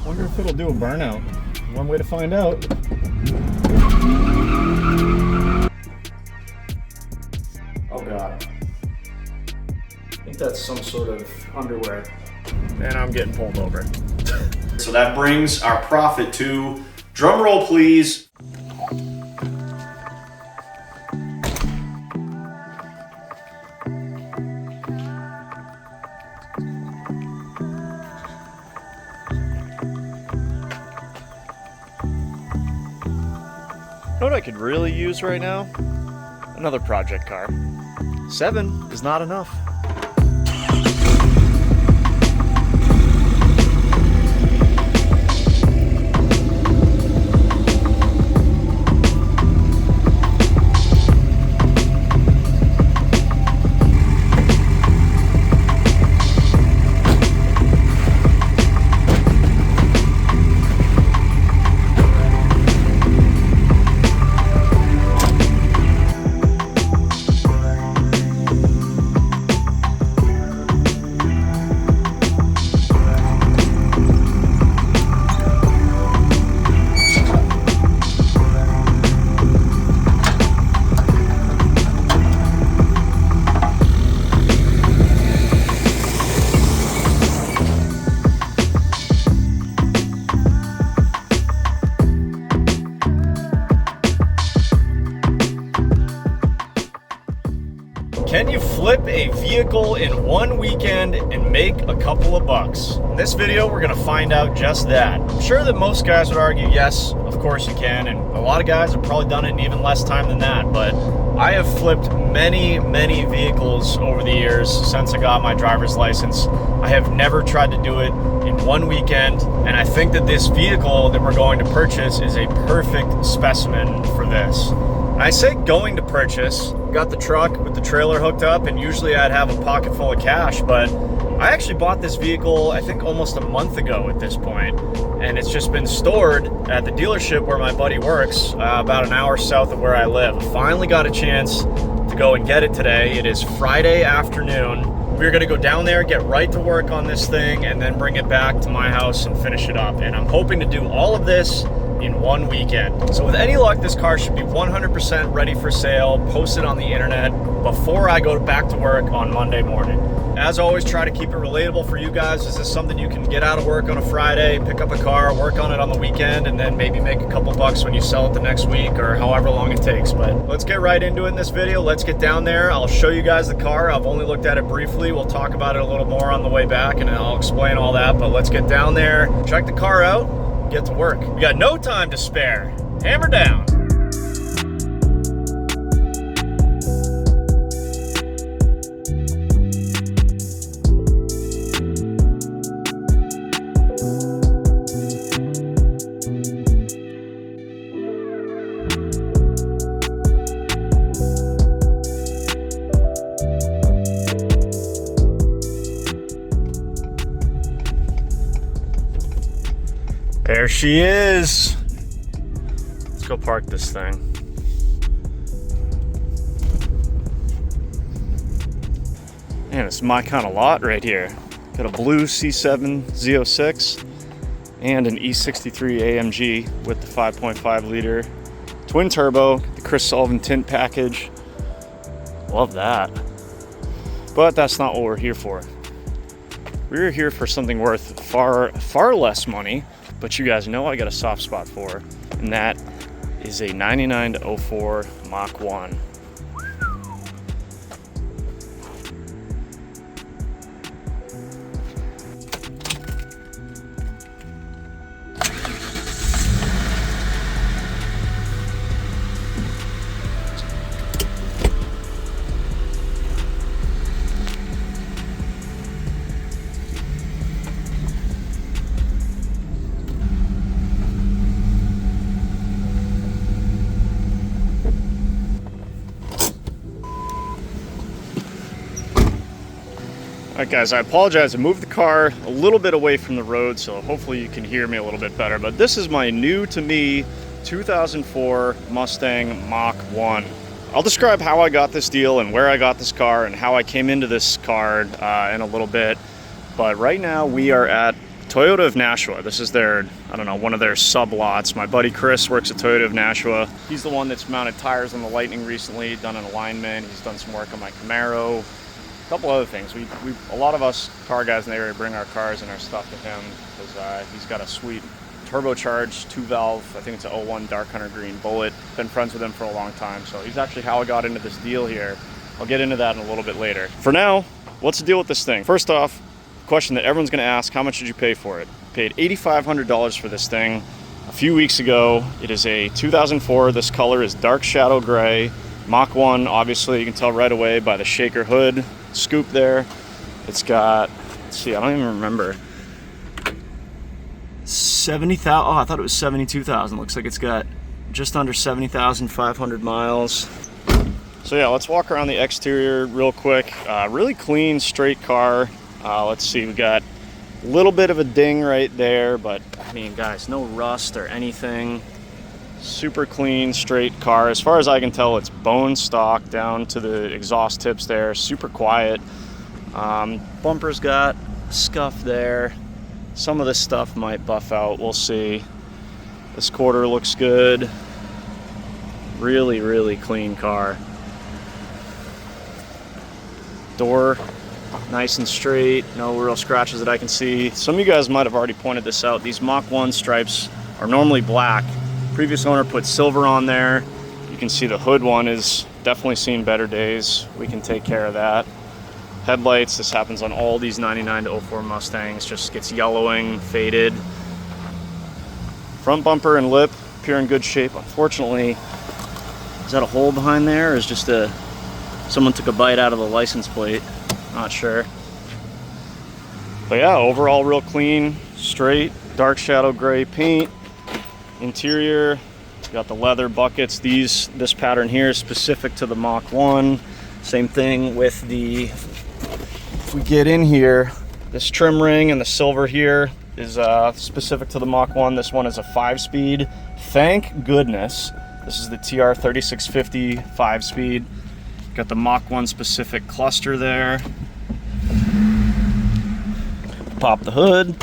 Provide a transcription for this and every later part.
Wonder if it'll do a burnout. One way to find out. Oh God. I think that's some sort of underwear. And I'm getting pulled over. So that brings our profit to, drum roll please, you know what I could really use right now? Another project car. 7 is not enough. Can you flip a vehicle in one weekend and make a couple of bucks? In this video, we're gonna find out just that. I'm sure that most guys would argue, yes, of course you can, and a lot of guys have probably done it in even less time than that, but I have flipped many vehicles over the years since I got my driver's license. I have never tried to do it in one weekend, and I think that this vehicle that we're going to purchase is a perfect specimen for this. I say going to purchase, got the truck with the trailer hooked up, and usually I'd have a pocket full of cash, but I actually bought this vehicle, I think almost a month ago at this point, and it's just been stored at the dealership where my buddy works, about an hour south of where I live. Finally got a chance to go and get it today. It is Friday afternoon. We're gonna go down there, get right to work on this thing, and then bring it back to my house and finish it up. And I'm hoping to do all of this in one weekend. So with any luck, this car should be 100% ready for sale, posted on the internet before I go back to work on Monday morning. As always, try to keep it relatable for you guys. Is this something you can get out of work on a Friday, pick up a car, work on it on the weekend, and then maybe make a couple bucks when you sell it the next week or however long it takes? But let's get right into it in this video. Let's get down there. I'll show you guys the car. I've only looked at it briefly. We'll talk about it a little more on the way back and I'll explain all that. But let's get down there, check the car out, get to work. We got no time to spare. Hammer down. There she is. Let's go park this thing. Man, it's my kind of lot right here. Got a blue C7 Z06 and an E63 AMG with the 5.5 liter twin turbo, the Chris Sullivan tint package. Love that. But that's not what we're here for. We're here for something worth far less money, but you guys know I got a soft spot for, and that is a 99 to 04 Mach 1. Alright guys, I apologize. I moved the car a little bit away from the road, so hopefully you can hear me a little bit better. But this is my new to me 2004 Mustang Mach 1. I'll describe how I got this deal and where I got this car and how I came into this car in a little bit. But right now we are at Toyota of Nashua. This is their, I don't know, one of their sub lots. My buddy Chris works at Toyota of Nashua. He's the one that's mounted tires on the Lightning recently, done an alignment. He's done some work on my Camaro. A couple other things. A lot of us car guys in the area bring our cars and our stuff to him because he's got a sweet turbocharged 2-valve, I think it's an 01 Dark Hunter Green Bullet. Been friends with him for a long time, so he's actually how I got into this deal here. I'll get into that in a little bit later. For now, what's the deal with this thing? First off, question that everyone's gonna ask, how much did you pay for it? Paid $8,500 for this thing a few weeks ago. It is a 2004. This color is dark shadow gray. Mach 1, obviously, you can tell right away by the shaker hood scoop there. It's got, let's see, I don't even remember. 70,000, oh, I thought it was 72,000. Looks like it's got just under 70,500 miles. So yeah, let's walk around the exterior real quick. Really clean, straight car. Let's see, we got a little bit of a ding right there, but I mean, guys, no rust or anything. Super clean, straight car. As far as I can tell, it's bone stock down to the exhaust tips there. Super quiet. Bumper's got scuff there. Some of this stuff might buff out, we'll see. This quarter looks good. Really, really clean car. Door, nice and straight, no real scratches that I can see. Some of you guys might have already pointed this out. These Mach 1 stripes are normally black. Previous owner put silver on there. You can see the hood one is definitely seen better days. We can take care of that. Headlights, this happens on all these 99 to 04 Mustangs, just gets yellowing, faded. Front bumper and lip appear in good shape. Unfortunately, is that a hole behind there, or is just someone took a bite out of the license plate? Not sure. But yeah, overall real clean, straight, dark shadow gray paint. Interior, got the leather buckets. This pattern here is specific to the Mach 1. Same thing with the, if we get in here, this trim ring and the silver here is specific to the Mach 1. This one is a 5-speed. Thank goodness. This is the TR 3650 5-speed. Got the Mach 1 specific cluster there. Pop the hood.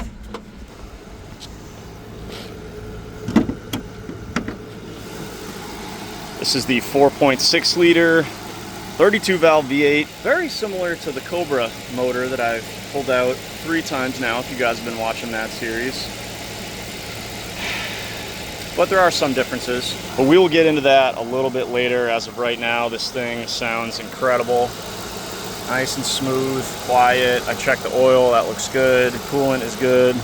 This is the 4.6 liter 32 valve V8, very similar to the Cobra motor that I've pulled out 3 times now, if you guys have been watching that series. But there are some differences. But we will get into that a little bit later. As of right now, this thing sounds incredible. Nice and smooth, quiet. I checked the oil, that looks good. Coolant is good.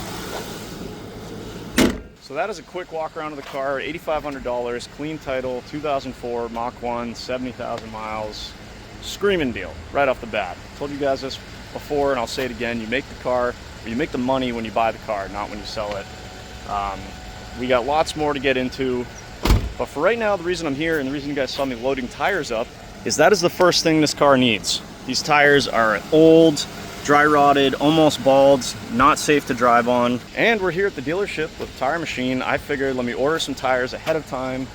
So that is a quick walk around of the car. $8,500, clean title, 2004, Mach 1, 70,000 miles. Screaming deal right off the bat. Told you guys this before, and I'll say it again. You make the car, or you make the money when you buy the car, not when you sell it. We got lots more to get into, but for right now, the reason I'm here and the reason you guys saw me loading tires up is that is the first thing this car needs. These tires are old, dry rotted, almost bald, not safe to drive on. And we're here at the dealership with Tire Machine. I figured let me order some tires ahead of time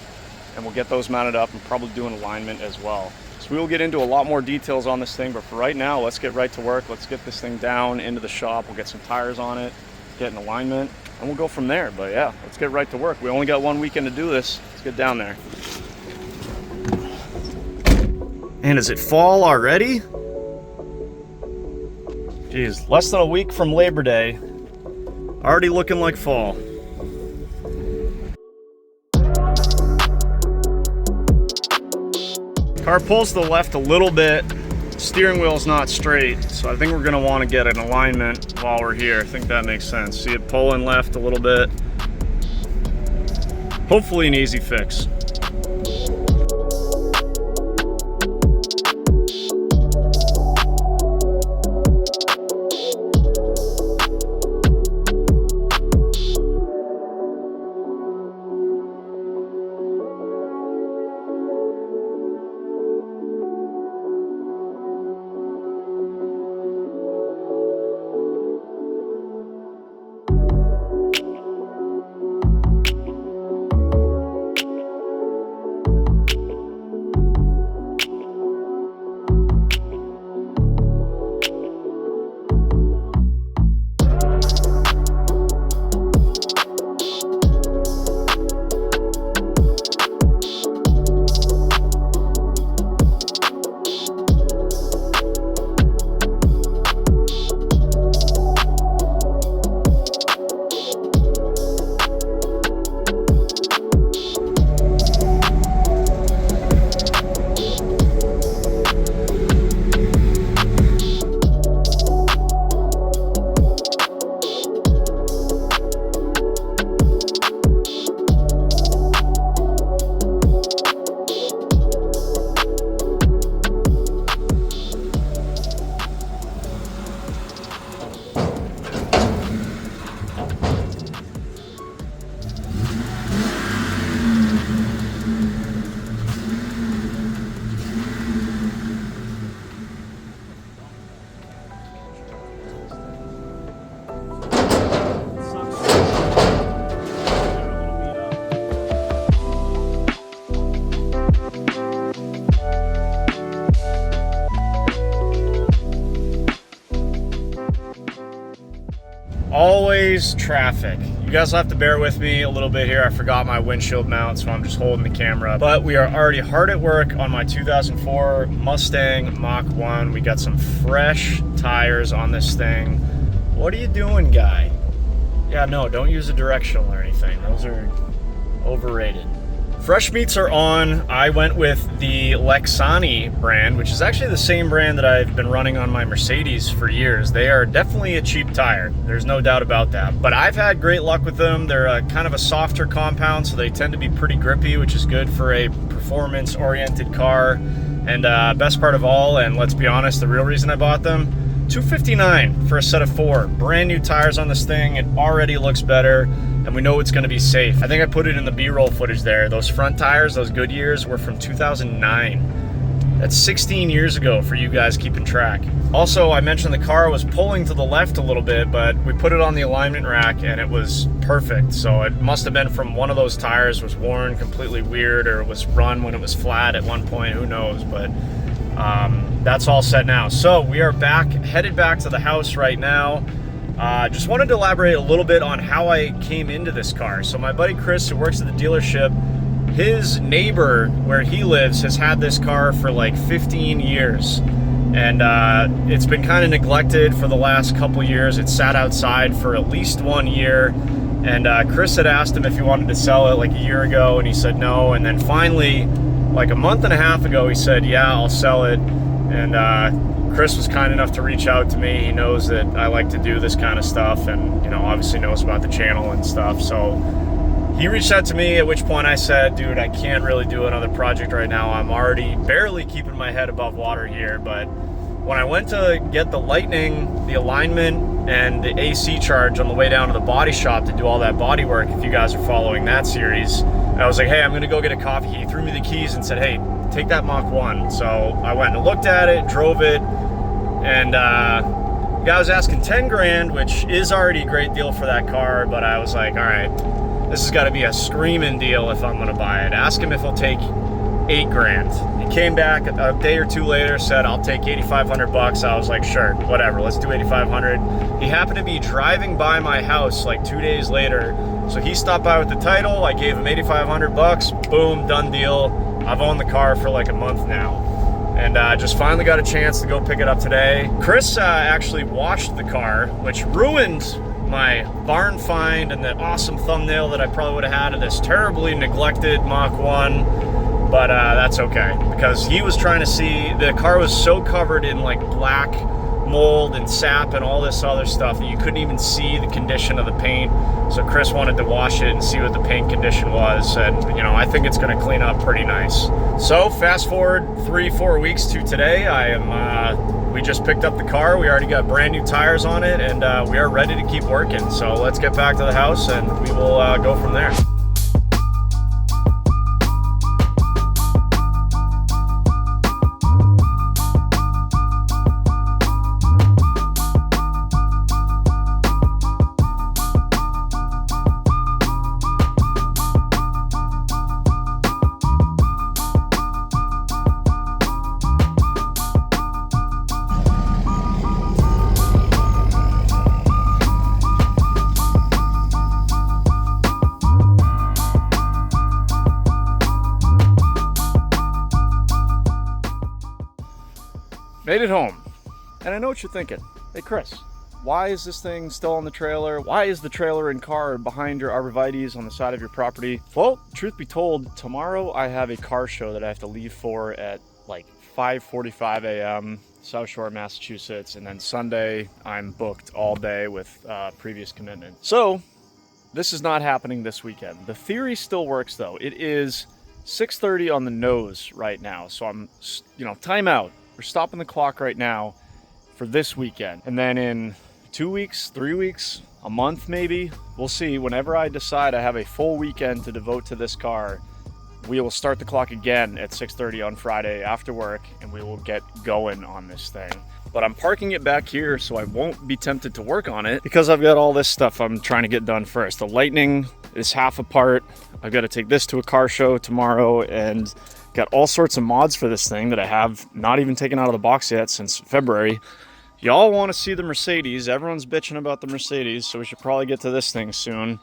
and we'll get those mounted up and probably do an alignment as well. So we will get into a lot more details on this thing, but for right now, let's get right to work. Let's get this thing down into the shop. We'll get some tires on it, get an alignment, and we'll go from there. But yeah, let's get right to work. We only got one weekend to do this. Let's get down there. And is it fall already? Geez, less than a week from Labor Day, already looking like fall. Car pulls to the left a little bit. Steering wheel's not straight, so I think we're gonna want to get an alignment while we're here. I think that makes sense. See it pulling left a little bit. Hopefully an easy fix. today's traffic. You guys will have to bear with me a little bit here. I forgot my windshield mount, so I'm just holding the camera. But we are already hard at work on my 2004 Mustang Mach 1. We got some fresh tires on this thing. What are you doing, guy? Yeah, no, don't use a directional or anything. Those are overrated. Fresh meats are on. I went with the Lexani brand, which is actually the same brand that I've been running on my Mercedes for years. They are definitely a cheap tire. There's no doubt about that. But I've had great luck with them. They're kind of a softer compound, so they tend to be pretty grippy, which is good for a performance-oriented car. And best part of all, and let's be honest, the real reason I bought them, $259 for a set of 4. Brand new tires on this thing. It already looks better, and we know it's gonna be safe. I think I put it in the B-roll footage there. Those front tires, those Goodyears, were from 2009. That's 16 years ago for you guys keeping track. Also, I mentioned the car was pulling to the left a little bit, but we put it on the alignment rack and it was perfect. So it must have been from one of those tires was worn completely weird, or was run when it was flat at one point, who knows, but that's all set now. So we are headed back to the house right now. Just wanted to elaborate a little bit on how I came into this car. So my buddy Chris, who works at the dealership, his neighbor where he lives has had this car for like 15 years. And it's been kind of neglected for the last couple years. It sat outside for at least 1 year. And Chris had asked him if he wanted to sell it like a year ago, and he said no. And then finally, like a month and a half ago, he said, yeah, I'll sell it. And Chris was kind enough to reach out to me. He knows that I like to do this kind of stuff, and, you know, obviously knows about the channel and stuff. So he reached out to me, at which point I said, dude, I can't really do another project right now. I'm already barely keeping my head above water here. But when I went to get the Lightning, the alignment, and the AC charge on the way down to the body shop to do all that body work, if you guys are following that series, I was like, hey, I'm gonna go get a coffee. He threw me the keys and said, hey, take that Mach 1. So I went and looked at it, drove it, and the guy was asking 10 grand, which is already a great deal for that car, but I was like, all right, this has got to be a screaming deal if I'm gonna buy it. Ask him if he'll take 8 grand. He came back a day or two later, said, I'll take 8,500 bucks. I was like, sure, whatever, let's do 8,500. He happened to be driving by my house like 2 days later, so he stopped by with the title. I gave him 8,500 bucks, boom, done deal. I've owned the car for like a month now, and just finally got a chance to go pick it up today. Chris actually washed the car, which ruined my barn find and the awesome thumbnail that I probably would have had of this terribly neglected Mach 1, but that's okay, because he was trying to see, the car was so covered in like black mold and sap and all this other stuff that you couldn't even see the condition of the paint. So Chris wanted to wash it and see what the paint condition was, and you know, I think it's going to clean up pretty nice. So fast forward 3-4 weeks to today, we just picked up the car. We already got brand new tires on it, and we are ready to keep working. So let's get back to the house and we will go from there. Made it home, and I know what you're thinking. Hey Chris, why is this thing still on the trailer? Why is the trailer and car behind your arborvitaes on the side of your property? Well, truth be told, tomorrow I have a car show that I have to leave for at like 5:45 a.m. South Shore, Massachusetts, and then Sunday I'm booked all day with previous commitment. So this is not happening this weekend. The theory still works though. It is 6:30 on the nose right now, so I'm, you know, time out. We're stopping the clock right now for this weekend. And then in 2 weeks, 3 weeks, a month maybe, we'll see. Whenever I decide I have a full weekend to devote to this car, we will start the clock again at 6:30 on Friday after work, and we will get going on this thing. But I'm parking it back here so I won't be tempted to work on it, because I've got all this stuff I'm trying to get done first. The Lightning is half apart. I've got to take this to a car show tomorrow, and got all sorts of mods for this thing that I have not even taken out of the box yet since February. Y'all want to see the Mercedes. Everyone's bitching about the Mercedes, so we should probably get to this thing soon.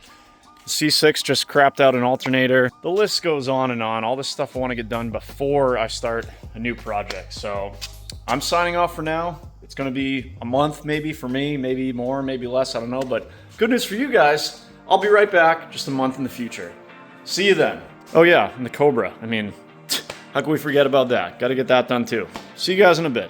C6 just crapped out an alternator. The list goes on and on. All this stuff I want to get done before I start a new project. So I'm signing off for now. It's going to be a month maybe for me, maybe more, maybe less, I don't know. But good news for you guys, I'll be right back just a month in the future. See you then. Oh yeah, and the Cobra. I mean, how can we forget about that? Got to get that done too. See you guys in a bit.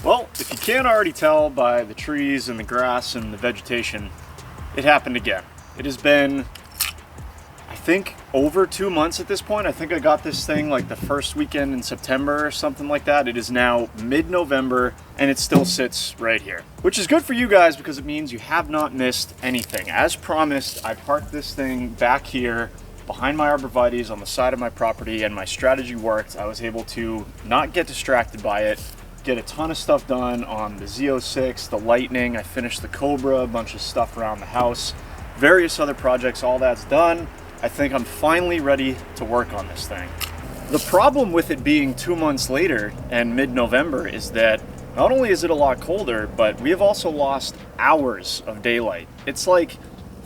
Well, if you can't already tell by the trees and the grass and the vegetation, it happened again. It has been, I think, over 2 months at this point. I think I got this thing like the first weekend in September or something like that. It is now mid-November and it still sits right here, which is good for you guys because it means you have not missed anything. As promised, I parked this thing back here behind my arborvitaes on the side of my property, and my strategy worked. I was able to not get distracted by it, get a ton of stuff done on the Z06, the Lightning. I finished the Cobra, a bunch of stuff around the house, various other projects, all that's done. I think I'm finally ready to work on this thing. The problem with it being 2 months later and mid-November is that not only is it a lot colder, but we have also lost hours of daylight. It's like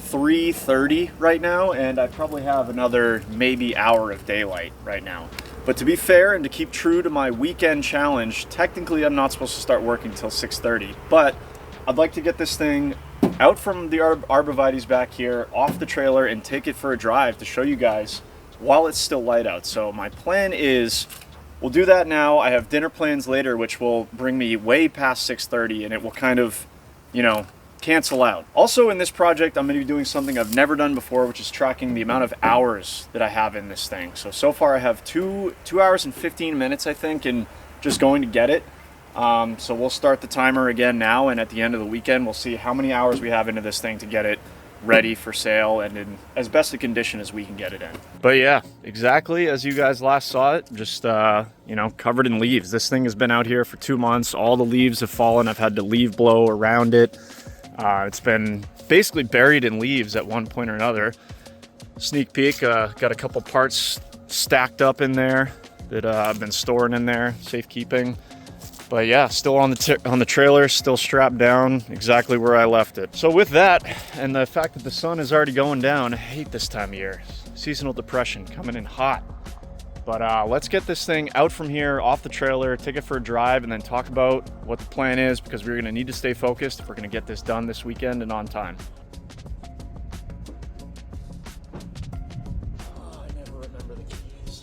3:30 right now, and I probably have another maybe hour of daylight right now. But to be fair and to keep true to my weekend challenge, technically I'm not supposed to start working until 6:30, but I'd like to get this thing out from the arborvitaes back here, off the trailer, and take it for a drive to show you guys while it's still light out. So my plan is, we'll do that now. I have dinner plans later, which will bring me way past 6:30, and it will kind of, you know, cancel out. Also in this project, I'm going to be doing something I've never done before, which is tracking the amount of hours that I have in this thing. So far I have 2 hours and 15 minutes, I think, and just going to get it. So we'll start the timer again now, and at the end of the weekend, we'll see how many hours we have into this thing to get it ready for sale and in as best a condition as we can get it in. But yeah, exactly as you guys last saw it, just, you know, covered in leaves. This thing has been out here for 2 months. All the leaves have fallen. I've had to leaf blow around it. It's been basically buried in leaves at one point or another. Sneak peek, got a couple parts stacked up in there that I've been storing in there, safekeeping. But yeah, still on the trailer, still strapped down exactly where I left it. So with that, and the fact that the sun is already going down, I hate this time of year. Seasonal depression coming in hot. But let's get this thing out from here, off the trailer, take it for a drive, and then talk about what the plan is, because we're going to need to stay focused if we're going to get this done this weekend and on time. Oh, I never remember the keys.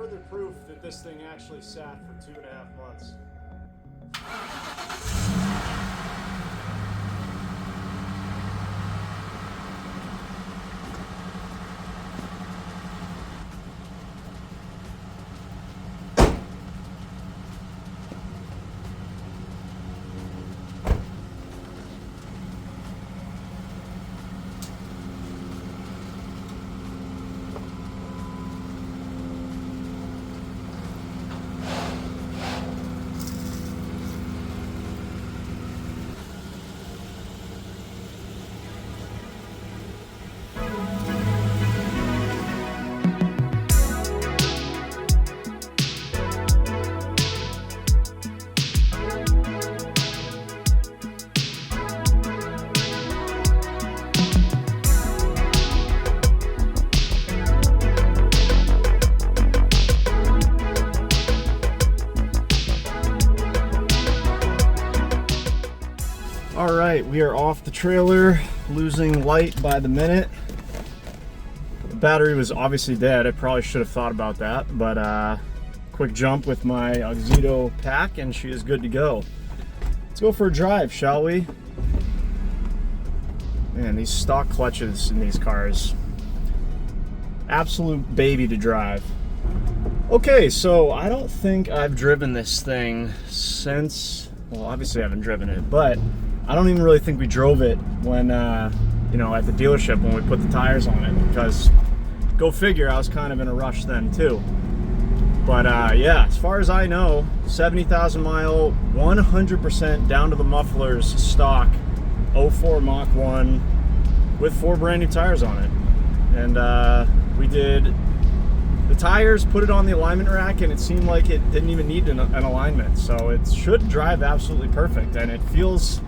further proof that this thing actually sat for 2.5 months. All right, we are off the trailer, losing light by the minute. The battery was obviously dead. I probably should have thought about that, but quick jump with my Oxito pack and she is good to go. Let's go for a drive, shall we? Man, these stock clutches in these cars, absolute baby to drive. Okay, so I don't think I've driven this thing since, well, obviously I haven't driven it, but I don't even really think we drove it when, you know, at the dealership when we put the tires on it, because go figure, I was kind of in a rush then too. But yeah, as far as I know, 70,000 mile, 100% down to the mufflers stock 04 Mach 1 with 4 brand new tires on it. And we did the tires, put it on the alignment rack, and it seemed like it didn't even need an alignment. So it should drive absolutely perfect, and it feels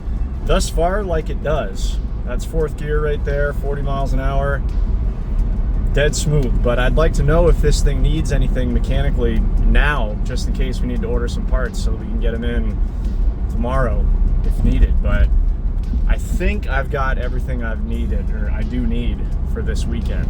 thus far like it does. That's 4th gear right there, 40 miles an hour, dead smooth. But I'd like to know if this thing needs anything mechanically now, just in case we need to order some parts so we can get them in tomorrow if needed. But I think I've got everything I've needed, or I do need, for this weekend.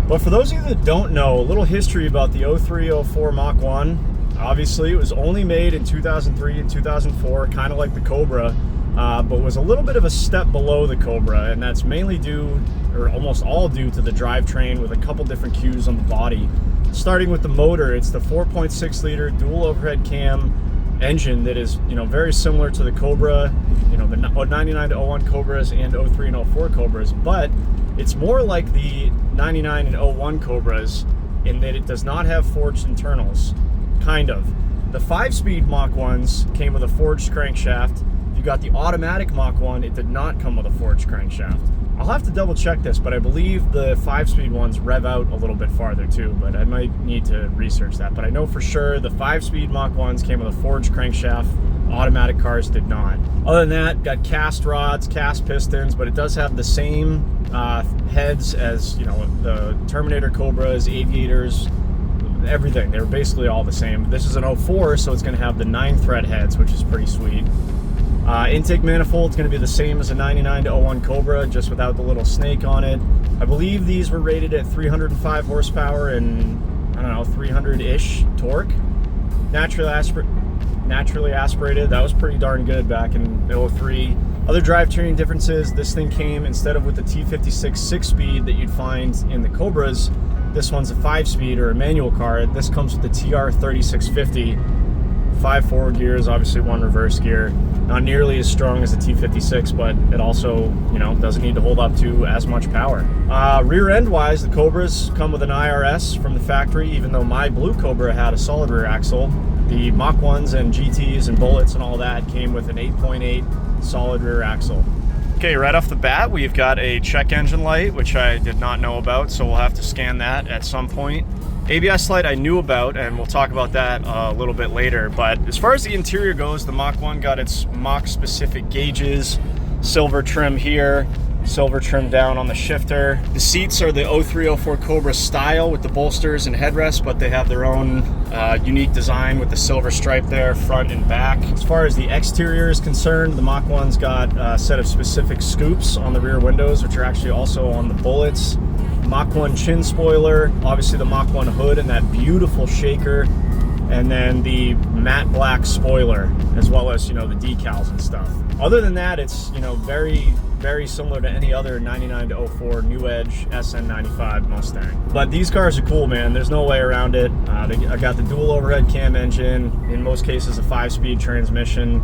But for those of you that don't know, a little history about the 03-04 Mach 1. Obviously, it was only made in 2003 and 2004, kind of like the Cobra, but was a little bit of a step below the Cobra, and that's mainly due, or almost all due, to the drivetrain with a couple different cues on the body. Starting with the motor, it's the 4.6 liter dual overhead cam engine that is, you know, very similar to the Cobra, you know, the 99 to 01 Cobras and 03 and 04 Cobras, but it's more like the 99 and 01 Cobras in that it does not have forged internals, kind of. The 5-speed Mach 1s came with a forged crankshaft. If you got the automatic Mach 1, it did not come with a forged crankshaft. I'll have to double check this, but I believe the 5-speed ones rev out a little bit farther too, but I might need to research that. But I know for sure the 5-speed Mach 1s came with a forged crankshaft. Automatic cars did not. Other than that, got cast rods, cast pistons, but it does have the same heads as, you know, the Terminator Cobras, Aviators, everything. They were basically all the same. This is an 04, so it's going to have the 9-thread heads, which is pretty sweet. Intake manifold is going to be the same as a 99 to 01 Cobra, just without the little snake on it. I believe these were rated at 305 horsepower and, I don't know, 300-ish torque. Naturally aspirated. That was pretty darn good back in 03. Other drivetrain differences, this thing came, instead of with the T56 6-speed that you'd find in the Cobras, this one's a 5-speed or a manual car. This comes with the TR3650. 5 forward gears, obviously 1 reverse gear. Not nearly as strong as the T56, but it also, you know, doesn't need to hold up to as much power. Rear end wise, the Cobras come with an IRS from the factory, even though my blue Cobra had a solid rear axle. The Mach 1s and GTs and Bullets and all that came with an 8.8 solid rear axle. Okay, right off the bat, we've got a check engine light, which I did not know about, so we'll have to scan that at some point. ABS light I knew about, and we'll talk about that a little bit later. But as far as the interior goes, the Mach 1 got its Mach-specific gauges, silver trim here, silver trim down on the shifter. The seats are the 03-04 Cobra style with the bolsters and headrests, but they have their own unique design with the silver stripe there, front and back. As far as the exterior is concerned, the Mach 1's got a set of specific scoops on the rear windows, which are actually also on the Bullets. Mach 1 chin spoiler, obviously the Mach 1 hood and that beautiful shaker, and then the matte black spoiler, as well as, you know, the decals and stuff. Other than that, it's, you know, very, very similar to any other 99 to 04 New Edge SN95 Mustang. But these cars are cool, man. There's no way around it. I got the dual overhead cam engine, in most cases a 5-speed transmission.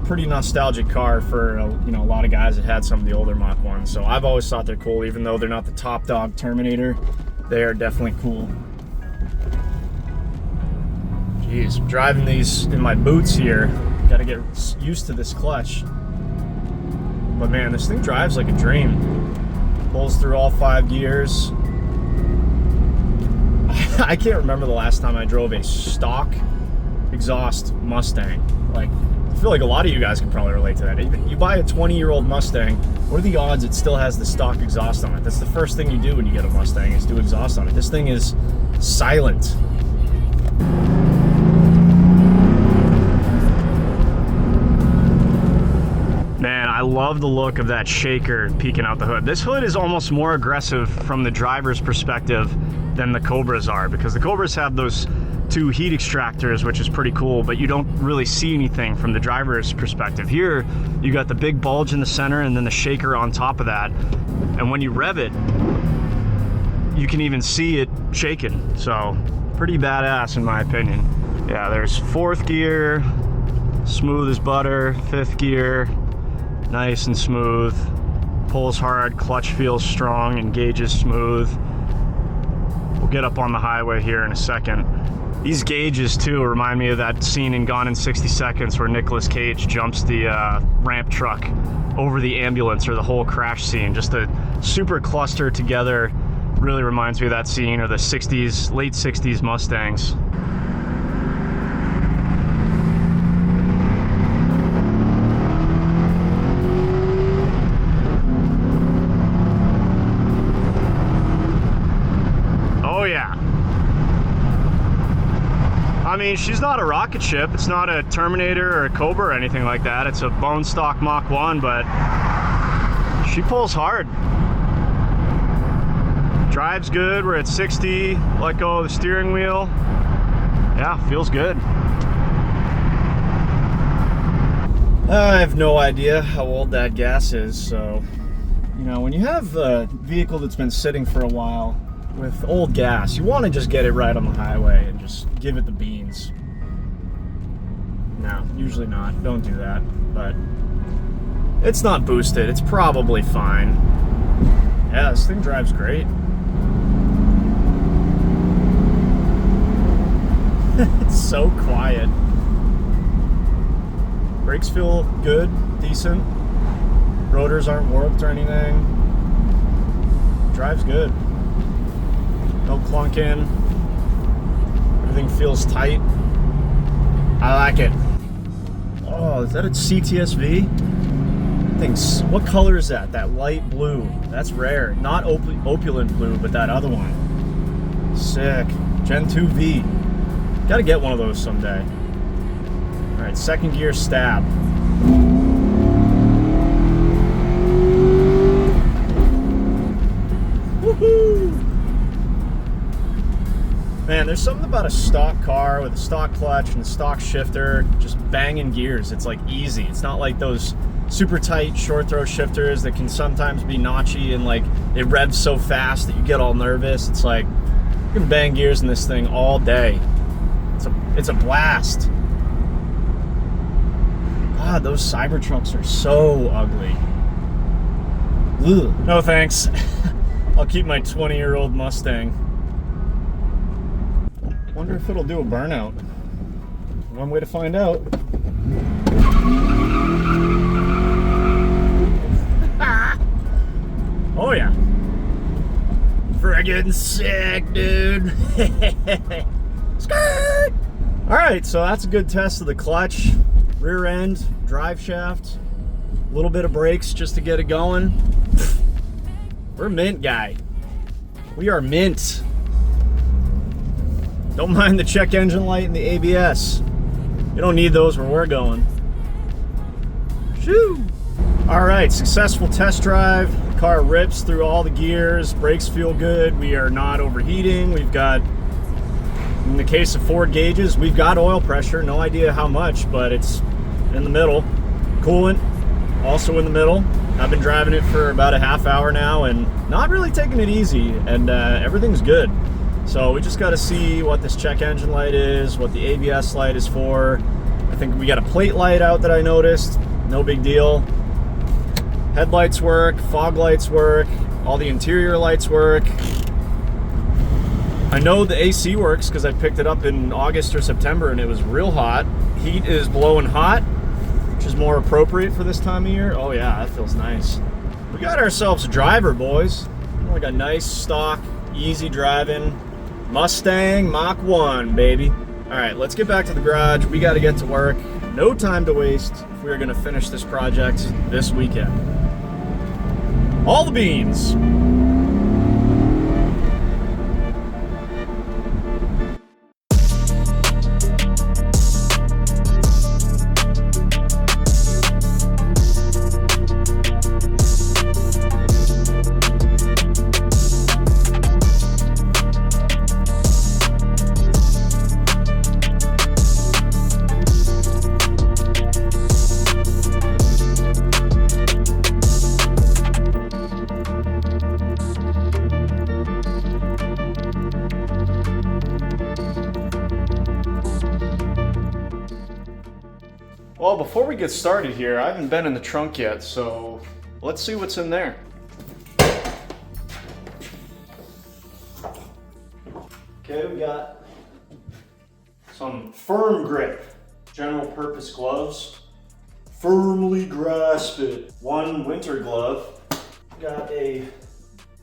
Pretty nostalgic car for, you know, a lot of guys that had some of the older Mach 1s. So I've always thought they're cool, even though they're not the top dog Terminator. They are definitely cool. Jeez, I'm driving these in my boots here. Got to get used to this clutch. But man, this thing drives like a dream. Pulls through all 5 gears. I can't remember the last time I drove a stock exhaust Mustang. Like, I feel like a lot of you guys can probably relate to that. Even you buy a 20-year-old Mustang, what are the odds it still has the stock exhaust on it? That's the first thing you do when you get a Mustang, is do exhaust on it. This thing is silent. Man, I love the look of that shaker peeking out the hood. This hood is almost more aggressive from the driver's perspective than the Cobras are, because the Cobras have those 2 heat extractors, which is pretty cool, but you don't really see anything from the driver's perspective. Here, you got the big bulge in the center and then the shaker on top of that. And when you rev it, you can even see it shaking. So, pretty badass in my opinion. Yeah, there's 4th gear, smooth as butter, 5th gear, nice and smooth. Pulls hard, clutch feels strong, engages smooth. We'll get up on the highway here in a second. These gauges too remind me of that scene in Gone in 60 Seconds where Nicolas Cage jumps the ramp truck over the ambulance, or the whole crash scene. Just a super cluster together. Really reminds me of that scene, or the 60s, late 60s Mustangs. Oh yeah. I mean, she's not a rocket ship. It's not a Terminator or a Cobra or anything like that. It's a bone stock Mach 1, but she pulls hard. Drives good. We're at 60. Let go of the steering wheel. Yeah, feels good. I have no idea how old that gas is, so, you know, when you have a vehicle that's been sitting for a while with old gas, you want to just get it right on the highway and just give it the beans. No, usually not. Don't do that. But it's not boosted. It's probably fine. Yeah, this thing drives great. It's so quiet. Brakes feel good, decent. Rotors aren't warped or anything. Drives good. No clunking. Everything feels tight. I like it. Oh, is that a CTSV? Things. What color is that? That light blue. That's rare. Not opulent blue, but that other one. Sick. Gen 2V. Gotta get one of those someday. Alright, 2nd gear stab. Woohoo! Man, there's something about a stock car with a stock clutch and a stock shifter just banging gears. It's like easy. It's not like those super tight short throw shifters that can sometimes be notchy and like it revs so fast that you get all nervous. It's like you can bang gears in this thing all day. It's a blast. God, those Cybertrucks are so ugly. Ugh. No thanks. I'll keep my 20-year-old Mustang. Wonder if it'll do a burnout. One way to find out. Oh yeah. Friggin' sick, dude. Skirt! Alright, so that's a good test of the clutch, rear end, drive shaft, a little bit of brakes just to get it going. We're mint, guy. We are mint. Don't mind the check engine light and the ABS. You don't need those where we're going. Shoo! Alright, successful test drive. Car rips through all the gears, brakes feel good, we are not overheating. We've got, in the case of Ford gauges, we've got oil pressure, no idea how much, but it's in the middle. Coolant, also in the middle. I've been driving it for about a half hour now and not really taking it easy, and everything's good. So we just got to see what this check engine light is, what the ABS light is for. I think we got a plate light out that I noticed, no big deal. Headlights work, fog lights work, all the interior lights work. I know the AC works because I picked it up in August or September and it was real hot. Heat is blowing hot, which is more appropriate for this time of year. Oh yeah, that feels nice. We got ourselves a driver, boys. Like a nice stock, easy driving Mustang Mach 1, baby. All right, let's get back to the garage. We got to get to work. No time to waste if we're going to finish this project this weekend. All the beans. Well, before we get started here, I haven't been in the trunk yet, so let's see what's in there. Okay, we got some firm grip, general purpose gloves. Firmly grasp it. One winter glove. Got a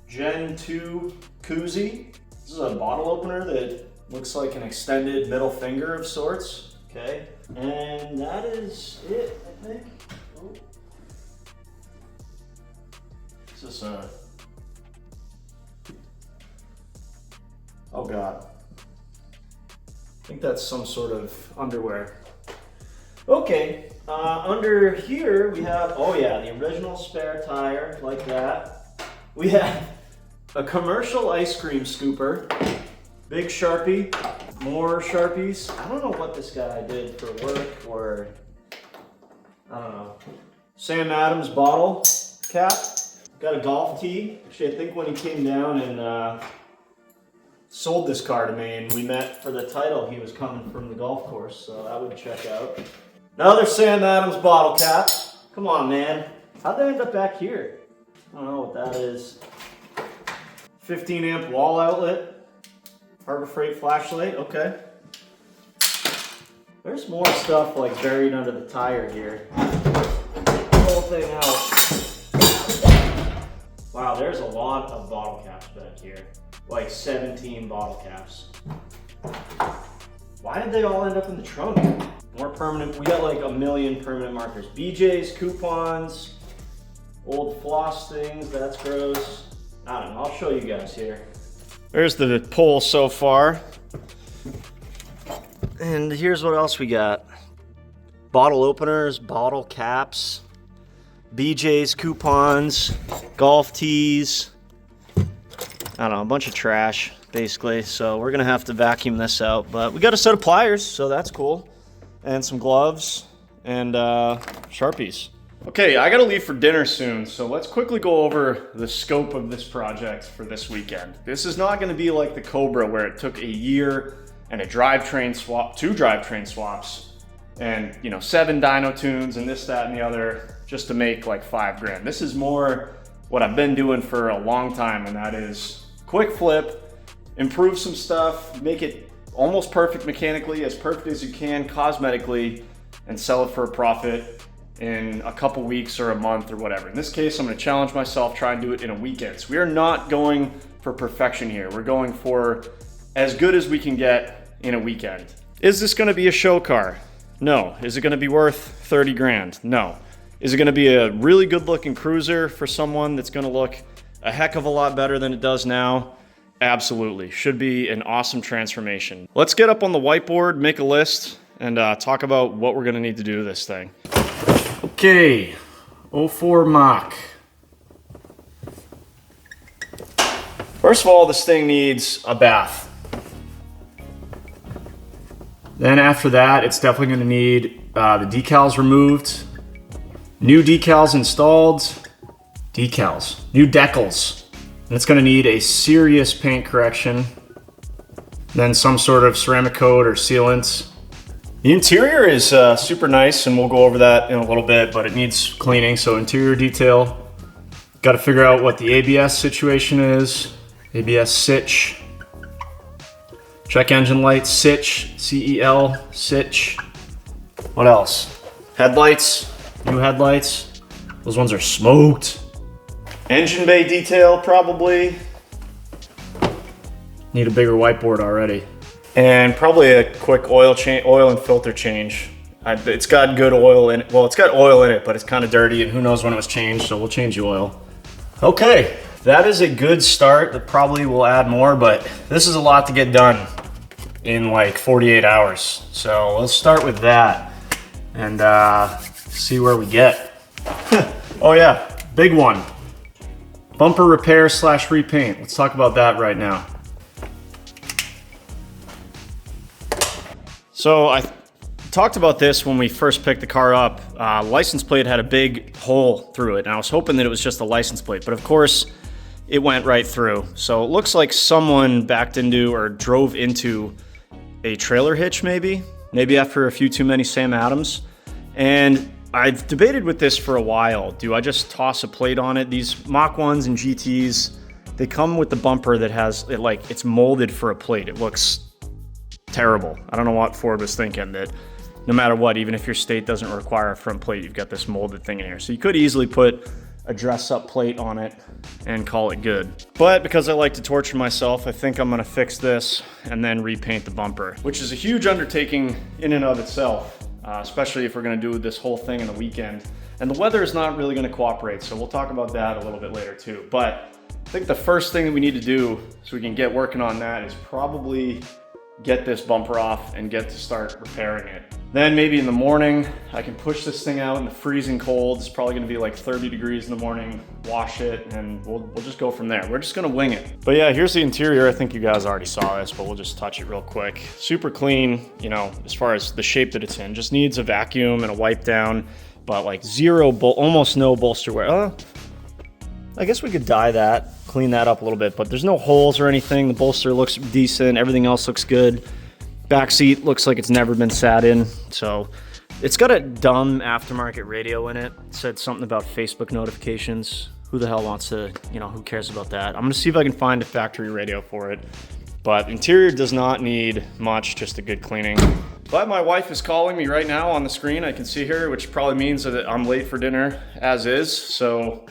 Gen 2 koozie. This is a bottle opener that looks like an extended middle finger of sorts. Okay, and that is it, I think. Oh. Is this a... Oh God. I think that's some sort of underwear. Okay, under here we have, oh yeah, the original spare tire, like that. We have a commercial ice cream scooper, big Sharpie. More Sharpies. I don't know what this guy did for work, or I don't know. Sam Adams bottle cap. Got a golf tee. Actually, I think when he came down and sold this car to me and we met for the title, he was coming from the golf course, so that would check out. Another Sam Adams bottle cap. Come on, man. How'd they end up back here? I don't know what that is. 15 amp wall outlet. Harbor Freight flashlight, okay. There's more stuff like buried under the tire here. The whole thing out. Wow, there's a lot of bottle caps back here. Like 17 bottle caps. Why did they all end up in the trunk? More permanent, we got like a million permanent markers. BJ's, coupons, old floss things, that's gross. I don't know, I'll show you guys here. There's the pull so far. And here's what else we got. Bottle openers, bottle caps, BJ's coupons, golf tees. I don't know, a bunch of trash, basically. So we're gonna have to vacuum this out. But we got a set of pliers, so that's cool. And some gloves and Sharpies. Okay, I gotta leave for dinner soon, so let's quickly go over the scope of this project for this weekend. This is not gonna be like the Cobra where it took a year and a drivetrain swap, 2 drivetrain swaps, and 7 dyno tunes and this, that, and the other just to make like 5 grand. This is more what I've been doing for a long time, and that is quick flip, improve some stuff, make it almost perfect mechanically, as perfect as you can cosmetically, and sell it for a profit in a couple weeks or a month or whatever. In this case, I'm gonna challenge myself, try and do it in a weekend. So we are not going for perfection here. We're going for as good as we can get in a weekend. Is this gonna be a show car? No. Is it gonna be worth 30 grand? No. Is it gonna be a really good looking cruiser for someone that's gonna look a heck of a lot better than it does now? Absolutely. Should be an awesome transformation. Let's get up on the whiteboard, make a list, and talk about what we're gonna need to do to this thing. Okay, 04 Mach. First of all, this thing needs a bath. Then after that, it's definitely gonna need the decals removed, new decals installed, new decals. And it's gonna need a serious paint correction, then some sort of ceramic coat or sealant. The interior is super nice, and we'll go over that in a little bit, but it needs cleaning. So interior detail, got to figure out what the ABS situation is. ABS sitch. Check engine light, sitch, C-E-L, sitch. What else? Headlights, new headlights. Those ones are smoked. Engine bay detail, probably. Need a bigger whiteboard already. And probably a quick oil and filter change. It's got good oil in it. Well, it's got oil in it, but it's kind of dirty, and who knows when it was changed, so we'll change the oil. Okay, that is a good start. That probably will add more, but this is a lot to get done in like 48 hours. So let's start with that and see where we get. Oh yeah, big one. Bumper repair / repaint. Let's talk about that right now. So I talked about this when we first picked the car up. License plate had a big hole through it, and I was hoping that it was just a license plate, but of course it went right through. So it looks like someone backed into or drove into a trailer hitch maybe after a few too many Sam Adams. And I've debated with this for a while. Do I just toss a plate on it? These Mach 1s and GTs, they come with the bumper that has it, like it's molded for a plate. It looks terrible. I don't know what Ford was thinking, that no matter what, even if your state doesn't require a front plate, you've got this molded thing in here. So you could easily put a dress-up plate on it and call it good. But because I like to torture myself, I think I'm gonna fix this and then repaint the bumper, which is a huge undertaking in and of itself, especially if we're gonna do this whole thing in a weekend. And the weather is not really gonna cooperate, so we'll talk about that a little bit later too. But I think the first thing that we need to do so we can get working on that is probably get this bumper off and get to start repairing it. Then maybe in the morning, I can push this thing out in the freezing cold. It's probably gonna be like 30 degrees in the morning, wash it, and we'll just go from there. We're just gonna wing it. But yeah, here's the interior. I think you guys already saw this, but we'll just touch it real quick. Super clean, you know, as far as the shape that it's in. Just needs a vacuum and a wipe down, but like almost no bolster wear. I guess we could dye that, clean that up a little bit, but there's no holes or anything. The bolster looks decent. Everything else looks good. Back seat looks like it's never been sat in. So it's got a dumb aftermarket radio in it. It said something about Facebook notifications. Who the hell wants to, you know, who cares about that? I'm gonna see if I can find a factory radio for it. But interior does not need much, just a good cleaning. But my wife is calling me right now on the screen. I can see her, which probably means that I'm late for dinner as is. So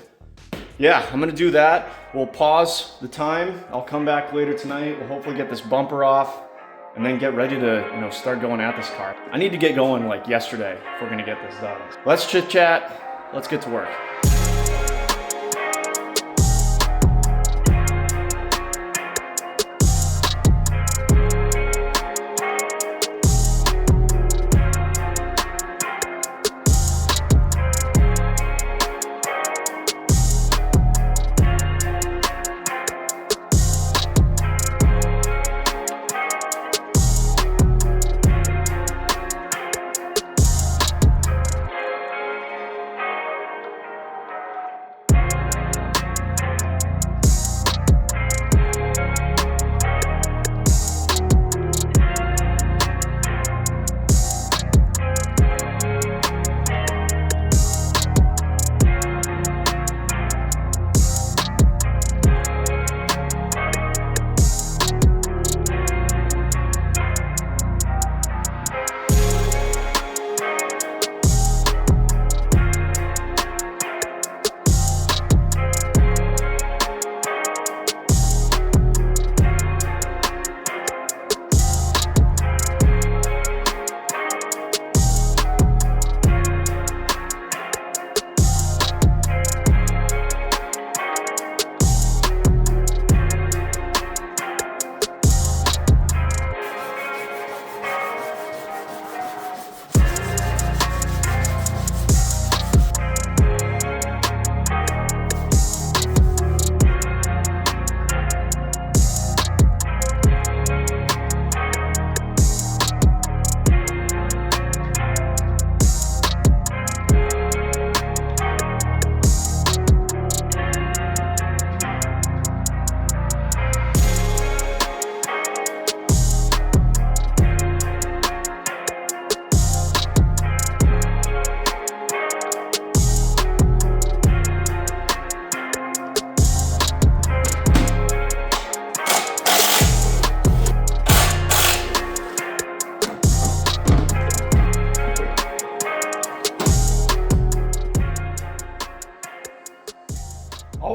yeah, I'm gonna do that. We'll pause the time. I'll come back later tonight. We'll hopefully get this bumper off and then get ready to, you know, start going at this car. I need to get going like yesterday if we're gonna get this done. Let's chit chat. Let's get to work.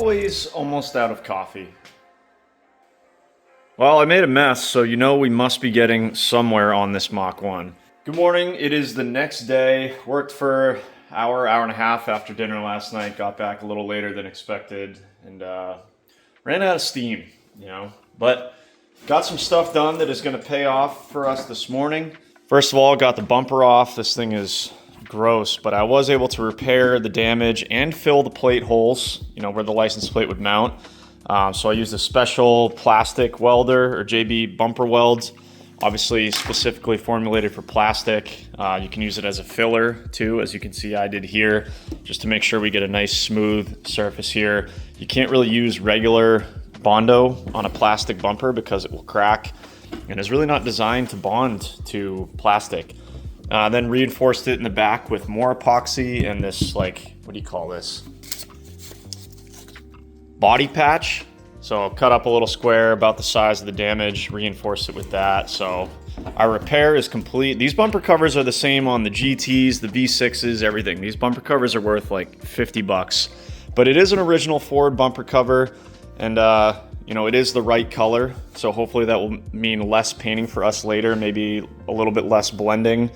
always almost out of coffee. Well, I made a mess, so you know we must be getting somewhere on this Mach 1. Good morning, it is the next day. Worked for hour and a half after dinner last night, got back a little later than expected, and ran out of steam, you know. But got some stuff done that is gonna pay off for us this morning. First of all, got the bumper off. This thing is gross, but I was able to repair the damage and fill the plate holes, you know, where the license plate would mount. So I used a special plastic welder, or JB bumper welds, obviously specifically formulated for plastic. You can use it as a filler too, as you can see I did here, just to make sure we get a nice smooth surface here. You can't really use regular Bondo on a plastic bumper because it will crack, and it's really not designed to bond to plastic. Then reinforced it in the back with more epoxy and this, like, what do you call this? Body patch. So cut up a little square about the size of the damage, reinforce it with that. So our repair is complete. These bumper covers are the same on the GTs, the V6s, everything. These bumper covers are worth like 50 bucks, but it is an original Ford bumper cover, and you know, it is the right color. So hopefully that will mean less painting for us later, maybe a little bit less blending.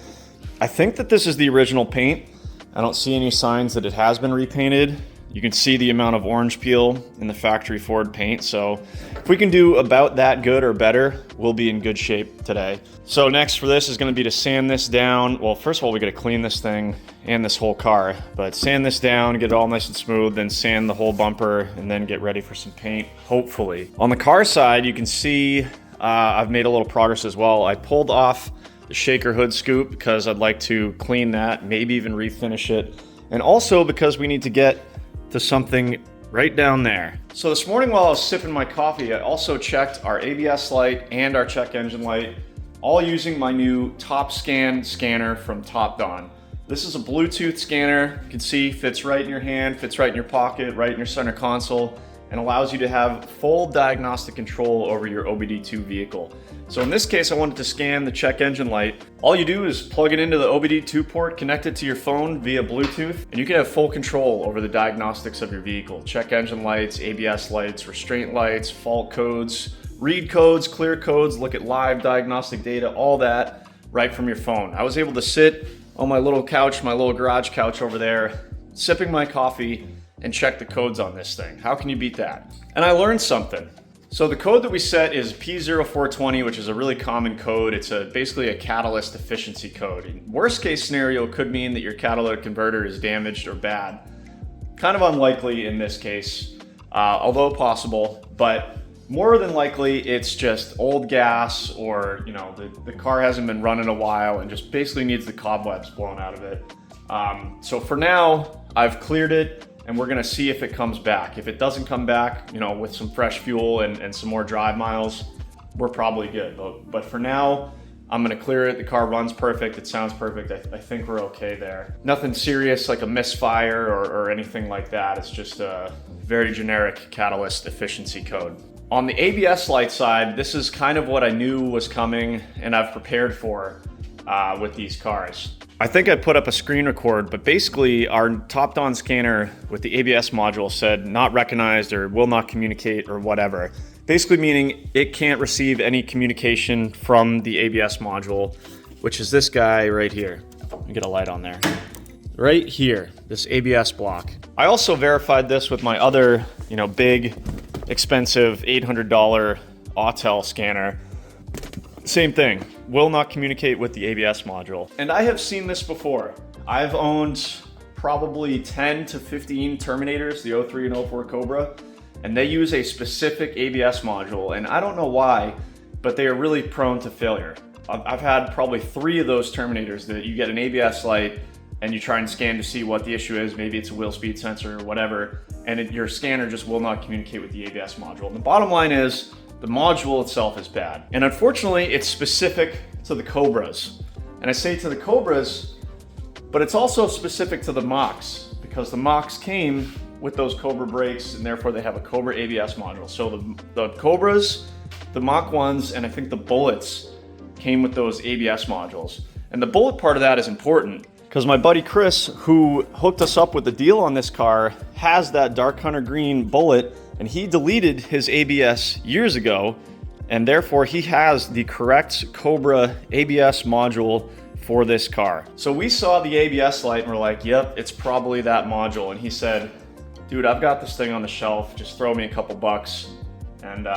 I think that this is the original paint. I don't see any signs that it has been repainted. You can see the amount of orange peel in the factory Ford paint. So if we can do about that good or better, we'll be in good shape today. So next for this is gonna be to sand this down. Well, first of all, we gotta clean this thing and this whole car, but sand this down, get it all nice and smooth, then sand the whole bumper, and then get ready for some paint, hopefully. On the car side, you can see I've made a little progress as well. I pulled off the shaker hood scoop because I'd like to clean that, maybe even refinish it. And also because we need to get to something right down there. So this morning while I was sipping my coffee, I also checked our ABS light and our check engine light, all using my new TopScan scanner from TopDon. This is a Bluetooth scanner. You can see fits right in your hand, fits right in your pocket, right in your center console, and allows you to have full diagnostic control over your OBD2 vehicle. So in this case, I wanted to scan the check engine light. All you do is plug it into the OBD2 port, connect it to your phone via Bluetooth, and you can have full control over the diagnostics of your vehicle. Check engine lights, ABS lights, restraint lights, fault codes, read codes, clear codes, look at live diagnostic data, all that right from your phone. I was able to sit on my little couch, my little garage couch over there, sipping my coffee, and check the codes on this thing. How can you beat that? And I learned something. So the code that we set is P0420, which is a really common code. It's basically a catalyst efficiency code. In worst case scenario, it could mean that your catalytic converter is damaged or bad. Kind of unlikely in this case, although possible, but more than likely it's just old gas, or you know, the car hasn't been run in a while and just basically needs the cobwebs blown out of it. So for now, I've cleared it, and we're gonna see if it comes back. If it doesn't come back, you know, with some fresh fuel and some more drive miles, we're probably good. But for now, I'm gonna clear it. The car runs perfect, it sounds perfect. I think we're okay there. Nothing serious like a misfire or anything like that. It's just a very generic catalyst efficiency code. On the ABS light side, this is kind of what I knew was coming and I've prepared for with these cars. I think I put up a screen record, but basically our TopDon scanner with the ABS module said not recognized or will not communicate or whatever. Basically meaning it can't receive any communication from the ABS module, which is this guy right here. Let me get a light on there. Right here, this ABS block. I also verified this with my other, you know, big, expensive $800 Autel scanner. Same thing, will not communicate with the ABS module. And I have seen this before. I've owned probably 10 to 15 Terminators, the 03 and 04 Cobra, and they use a specific ABS module, and I don't know why, but they are really prone to failure. I've had probably 3 of those Terminators that you get an ABS light and you try and scan to see what the issue is, maybe it's a wheel speed sensor or whatever, and your scanner just will not communicate with the ABS module. And the bottom line is, the module itself is bad. And unfortunately, it's specific to the Cobras. And I say to the Cobras, but it's also specific to the Machs, because the Machs came with those Cobra brakes, and therefore they have a Cobra ABS module. So the Cobras, the Mach 1s, and I think the Bullets came with those ABS modules. And the Bullet part of that is important, because my buddy Chris, who hooked us up with the deal on this car, has that dark hunter green bullet, and he deleted his ABS years ago, and therefore he has the correct Cobra ABS module for this car. So we saw the ABS light and we're like, yep, it's probably that module. And he said, dude, I've got this thing on the shelf, just throw me a couple bucks and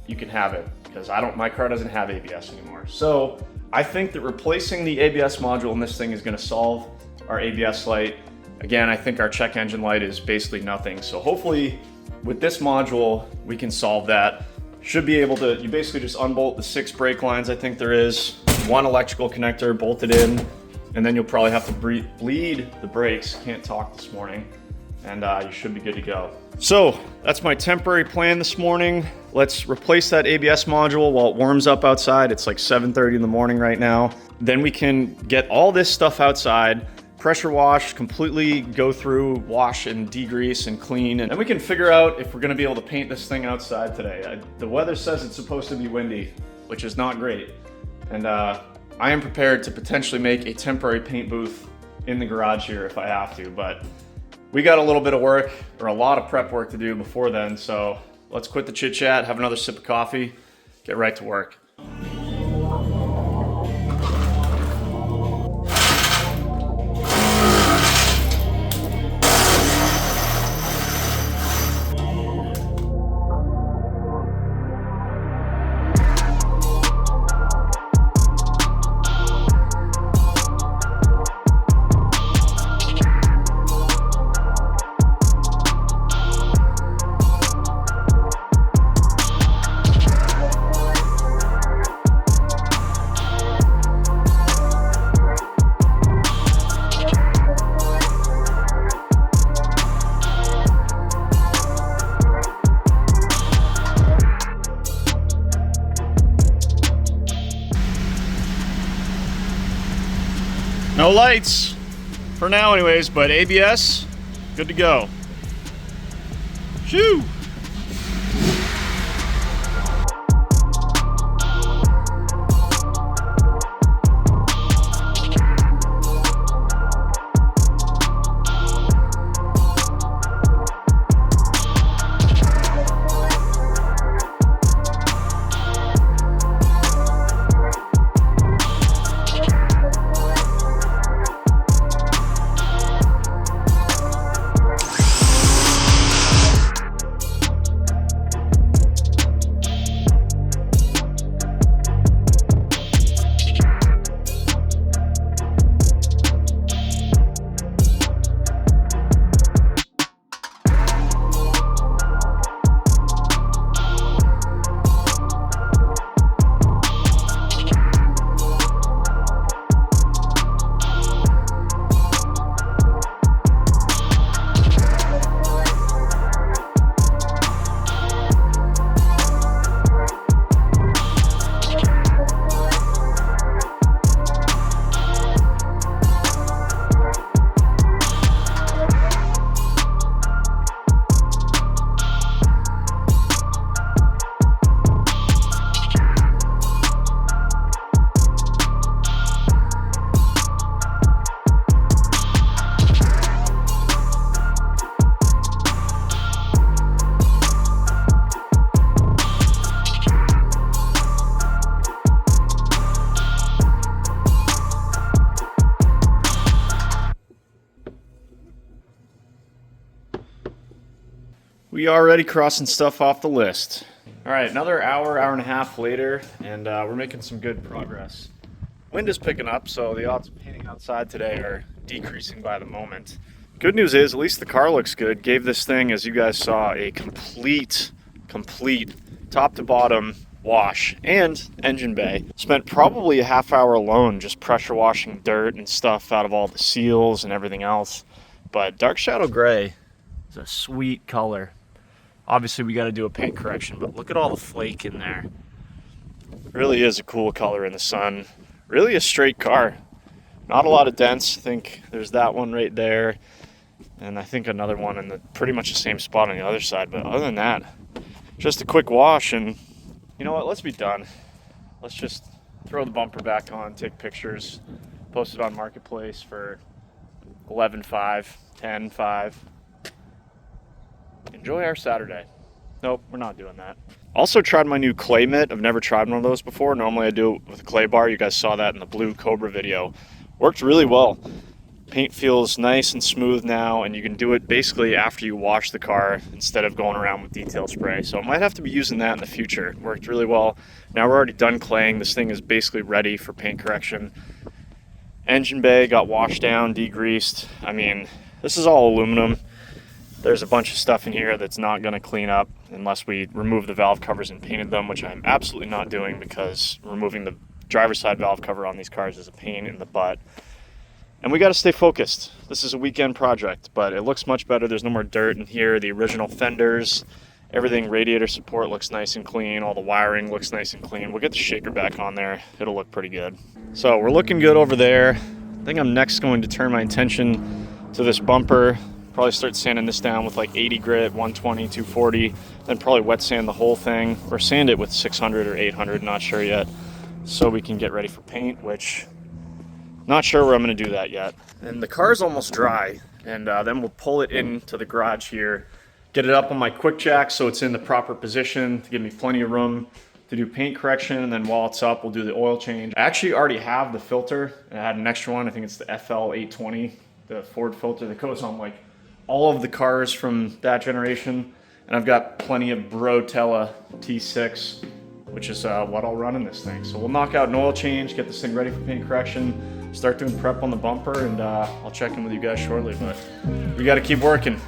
you can have it, because my car doesn't have ABS anymore. So I think that replacing the ABS module in this thing is gonna solve our ABS light. Again, I think our check engine light is basically nothing. So hopefully with this module, we can solve that. Should be able to, you basically just unbolt the 6 brake lines, I think there is, 1 electrical connector bolted in, and then you'll probably have to bleed the brakes. Can't talk this morning, and you should be good to go. So that's my temporary plan this morning. Let's replace that ABS module while it warms up outside. It's like 7:30 in the morning right now. Then we can get all this stuff outside, pressure wash, completely go through, wash and degrease and clean, and then we can figure out if we're gonna be able to paint this thing outside today. The weather says it's supposed to be windy, which is not great. And I am prepared to potentially make a temporary paint booth in the garage here if I have to, but we got a little bit of work, or a lot of prep work to do before then, so let's quit the chit chat, have another sip of coffee, get right to work. No lights for now anyways, but ABS, good to go. Shoo! We are already crossing stuff off the list. All right, another hour and a half later, and we're making some good progress. Wind is picking up, so the odds of painting outside today are decreasing by the moment. Good news is, at least the car looks good. Gave this thing, as you guys saw, a complete top to bottom wash and engine bay. Spent probably a half hour alone just pressure washing dirt and stuff out of all the seals and everything else. But dark shadow gray is a sweet color. Obviously we got to do a paint correction, but look at all the flake in there. Really is a cool color in the sun. Really a straight car. Not a lot of dents. I think there's that one right there, and I think another one in the pretty much the same spot on the other side. But other than that, just a quick wash, and you know what, let's be done. Let's just throw the bumper back on, take pictures, posted on Marketplace for $11,500, $10,500. Enjoy our Saturday. Nope, we're not doing that. Also tried my new clay mitt. I've never tried one of those before. Normally I do it with a clay bar. You guys saw that in the blue Cobra video. Worked really well. Paint feels nice and smooth now, and you can do it basically after you wash the car instead of going around with detail spray. So I might have to be using that in the future. It worked really well. Now we're already done claying. This thing is basically ready for paint correction. Engine bay got washed down, degreased. I mean, this is all aluminum. There's a bunch of stuff in here that's not going to clean up unless we remove the valve covers and painted them, which I'm absolutely not doing because removing the driver's side valve cover on these cars is a pain in the butt. And we got to stay focused. This is a weekend project, but it looks much better. There's no more dirt in here. The original fenders, everything, radiator support looks nice and clean. All the wiring looks nice and clean. We'll get the shaker back on there. It'll look pretty good. So we're looking good over there. I think I'm next going to turn my attention to this bumper. Probably start sanding this down with like 80 grit, 120, 240, then probably wet sand the whole thing, or sand it with 600 or 800, not sure yet, so we can get ready for paint, which, not sure where I'm going to do that yet. And the car's almost dry, and then we'll pull it into the garage here, get it up on my quick jack so it's in the proper position to give me plenty of room to do paint correction, and then while it's up, we'll do the oil change. I actually already have the filter, and I had an extra one. I think it's the FL820, the Ford filter that goes on like all of the cars from that generation, and I've got plenty of Brotella T6, which is what I'll run in this thing. So we'll knock out an oil change, get this thing ready for paint correction, start doing prep on the bumper, and I'll check in with you guys shortly, but we got to keep working.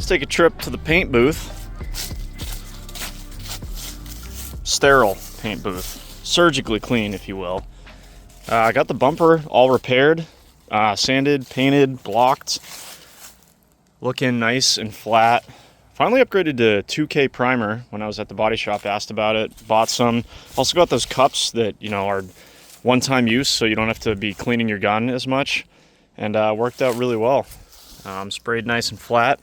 Take a trip to the paint booth. Sterile paint booth, surgically clean, if you will. I got the bumper all repaired, sanded, painted, blocked, looking nice and flat. Finally upgraded to 2K primer when I was at the body shop, asked about it, bought some. Also got those cups that, you know, are one-time use, so you don't have to be cleaning your gun as much, and worked out really well. Sprayed nice and flat.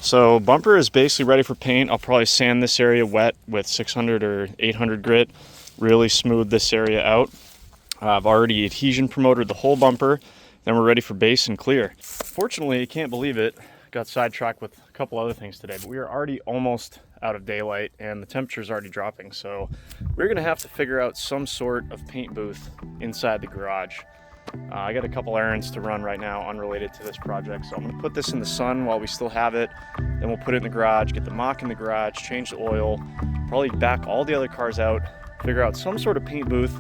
So bumper is basically ready for paint. I'll probably sand this area wet with 600 or 800 grit, really smooth this area out. I've already adhesion promoted the whole bumper, then we're ready for base and clear. Fortunately, I can't believe it, got sidetracked with a couple other things today, but we are already almost out of daylight and the temperature is already dropping. So we're gonna have to figure out some sort of paint booth inside the garage. I got a couple errands to run right now unrelated to this project, so I'm going to put this in the sun while we still have it, then we'll put it in the garage, get the Mach in the garage, change the oil, probably back all the other cars out, figure out some sort of paint booth,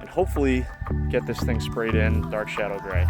and hopefully get this thing sprayed in dark shadow gray.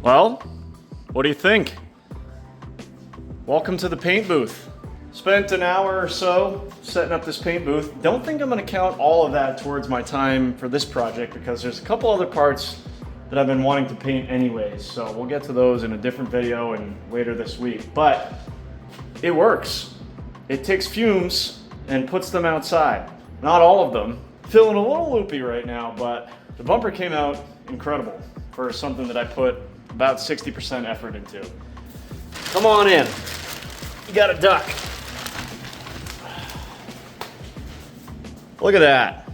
Well, what do you think? Welcome to the paint booth. Spent an hour or so setting up this paint booth. Don't think I'm gonna count all of that towards my time for this project because there's a couple other parts that I've been wanting to paint anyways. So we'll get to those in a different video and later this week. But it works. It takes fumes and puts them outside. Not all of them. Feeling a little loopy right now, but the bumper came out incredible for something that I put about 60% effort into. Come on in. You got a duck. Look at that.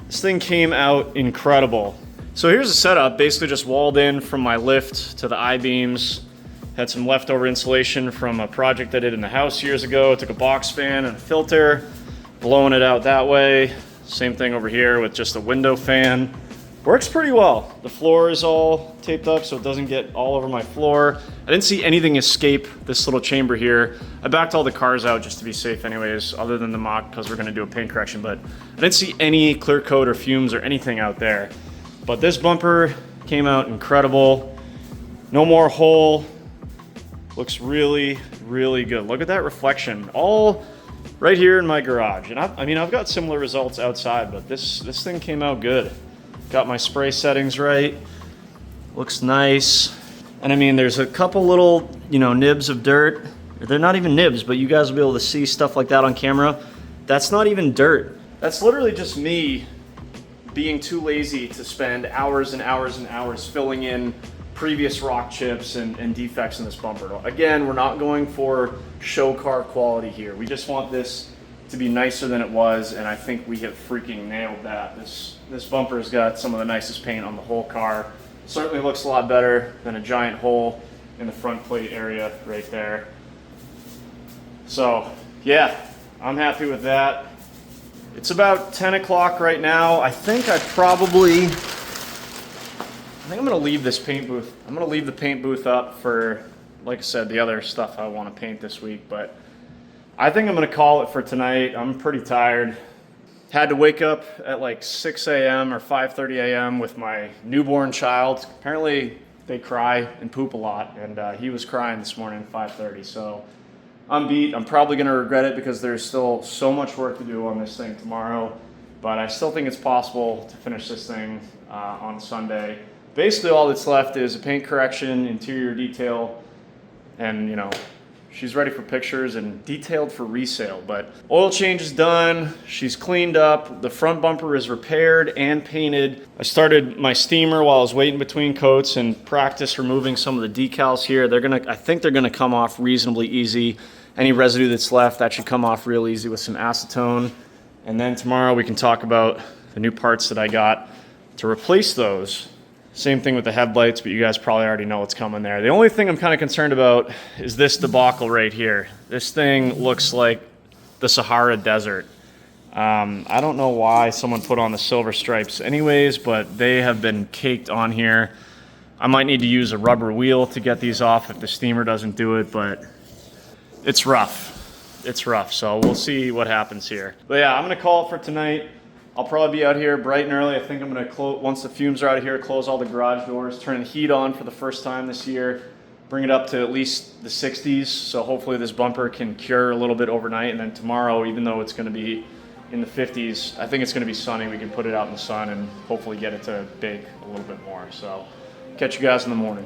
This thing came out incredible. So here's the setup, basically just walled in from my lift to the I-beams. Had some leftover insulation from a project I did in the house years ago. Took a box fan and a filter, blowing it out that way. Same thing over here with just a window fan. Works pretty well. The floor is all taped up so it doesn't get all over my floor. I didn't see anything escape this little chamber here. I backed all the cars out just to be safe anyways, other than the Mach because we're gonna do a paint correction, but I didn't see any clear coat or fumes or anything out there. But this bumper came out incredible. No more hole. Looks really, really good. Look at that reflection. All right here in my garage. And I've got similar results outside, but this thing came out good. Got my spray settings right. Looks nice. And I mean, there's a couple little, nibs of dirt. They're not even nibs, but you guys will be able to see stuff like that on camera. That's not even dirt. That's literally just me being too lazy to spend hours and hours and hours filling in previous rock chips and defects in this bumper. Again, we're not going for show car quality here. We just want this to be nicer than it was, and I think we have freaking nailed that. This bumper's got some of the nicest paint on the whole car. Certainly looks a lot better than a giant hole in the front plate area right there. So yeah, I'm happy with that. It's about 10 o'clock right now. I think I'm gonna leave this paint booth. I'm gonna leave the paint booth up for, like I said, the other stuff I want to paint this week, but I think I'm gonna call it for tonight. I'm pretty tired. Had to wake up at like 6 a.m. or 5:30 a.m. with my newborn child. Apparently they cry and poop a lot, and he was crying this morning at 5:30, so I'm beat. I'm probably gonna regret it because there's still so much work to do on this thing tomorrow, but I still think it's possible to finish this thing on Sunday. Basically all that's left is a paint correction, interior detail, and she's ready for pictures and detailed for resale. But oil change is done, she's cleaned up, the front bumper is repaired and painted. I started my steamer while I was waiting between coats and practice removing some of the decals here. I think they're gonna come off reasonably easy. Any residue that's left, that should come off real easy with some acetone. And then tomorrow we can talk about the new parts that I got to replace those. Same thing with the headlights, but you guys probably already know what's coming there. The only thing I'm kind of concerned about is this debacle right here. This thing looks like the Sahara Desert. I don't know why someone put on the silver stripes anyways, but they have been caked on here. I might need to use a rubber wheel to get these off if the steamer doesn't do it, but it's rough. It's rough, so we'll see what happens here. But yeah, I'm gonna call it for tonight. I'll probably be out here bright and early. I think I'm gonna close, once the fumes are out of here, close all the garage doors, turn the heat on for the first time this year, bring it up to at least the 60s. So hopefully this bumper can cure a little bit overnight. And then tomorrow, even though it's gonna be in the 50s, I think it's gonna be sunny. We can put it out in the sun and hopefully get it to bake a little bit more. So catch you guys in the morning.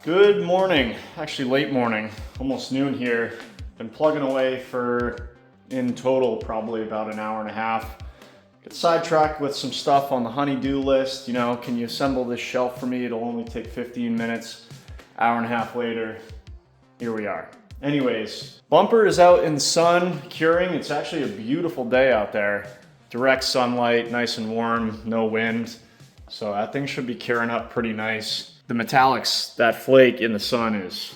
Good morning, actually late morning, almost noon here. Been plugging away for, in total, probably about an hour and a half. Get sidetracked with some stuff on the honey-do list. You know, can you assemble this shelf for me? It'll only take 15 minutes. Hour and a half later, here we are. Anyways, bumper is out in the sun, curing. It's actually a beautiful day out there. Direct sunlight, nice and warm, no wind. So that thing should be curing up pretty nice. The metallics, that flake in the sun is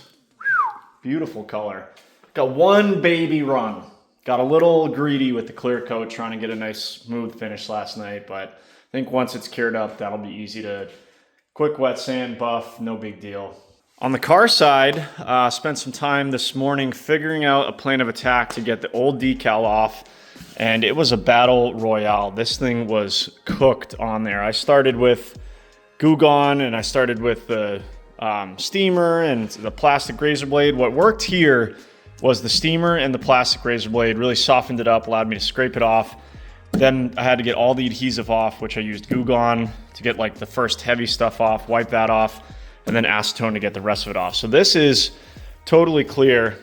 beautiful color. Got one baby run. Got a little greedy with the clear coat, trying to get a nice smooth finish last night, but I think once it's cured up, that'll be easy to quick wet sand buff, no big deal. On the car side, spent some time this morning figuring out a plan of attack to get the old decal off, and it was a battle royale. This thing was cooked on there. I started with Goo Gone, and I started with the steamer and the plastic razor blade. What worked here was the steamer and the plastic razor blade. Really softened it up, allowed me to scrape it off. Then I had to get all the adhesive off, which I used Goo Gone to get like the first heavy stuff off, wipe that off, and then acetone to get the rest of it off. So this is totally clear.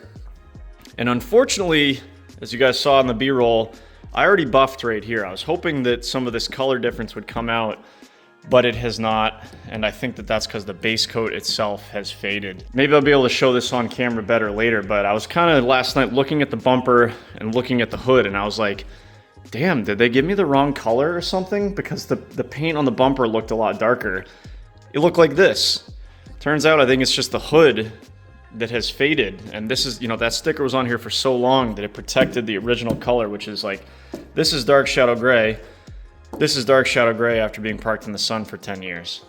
And unfortunately, as you guys saw in the B-roll, I already buffed right here. I was hoping that some of this color difference would come out, but it has not, and I think that that's because the base coat itself has faded. Maybe I'll be able to show this on camera better later, but I was kind of last night looking at the bumper and looking at the hood, and I was like, damn, did they give me the wrong color or something? Because the paint on the bumper looked a lot darker. It looked like this. Turns out I think it's just the hood that has faded, and this is, you know, that sticker was on here for so long that it protected the original color, which is like, this is dark shadow gray. This is dark shadow gray after being parked in the sun for 10 years.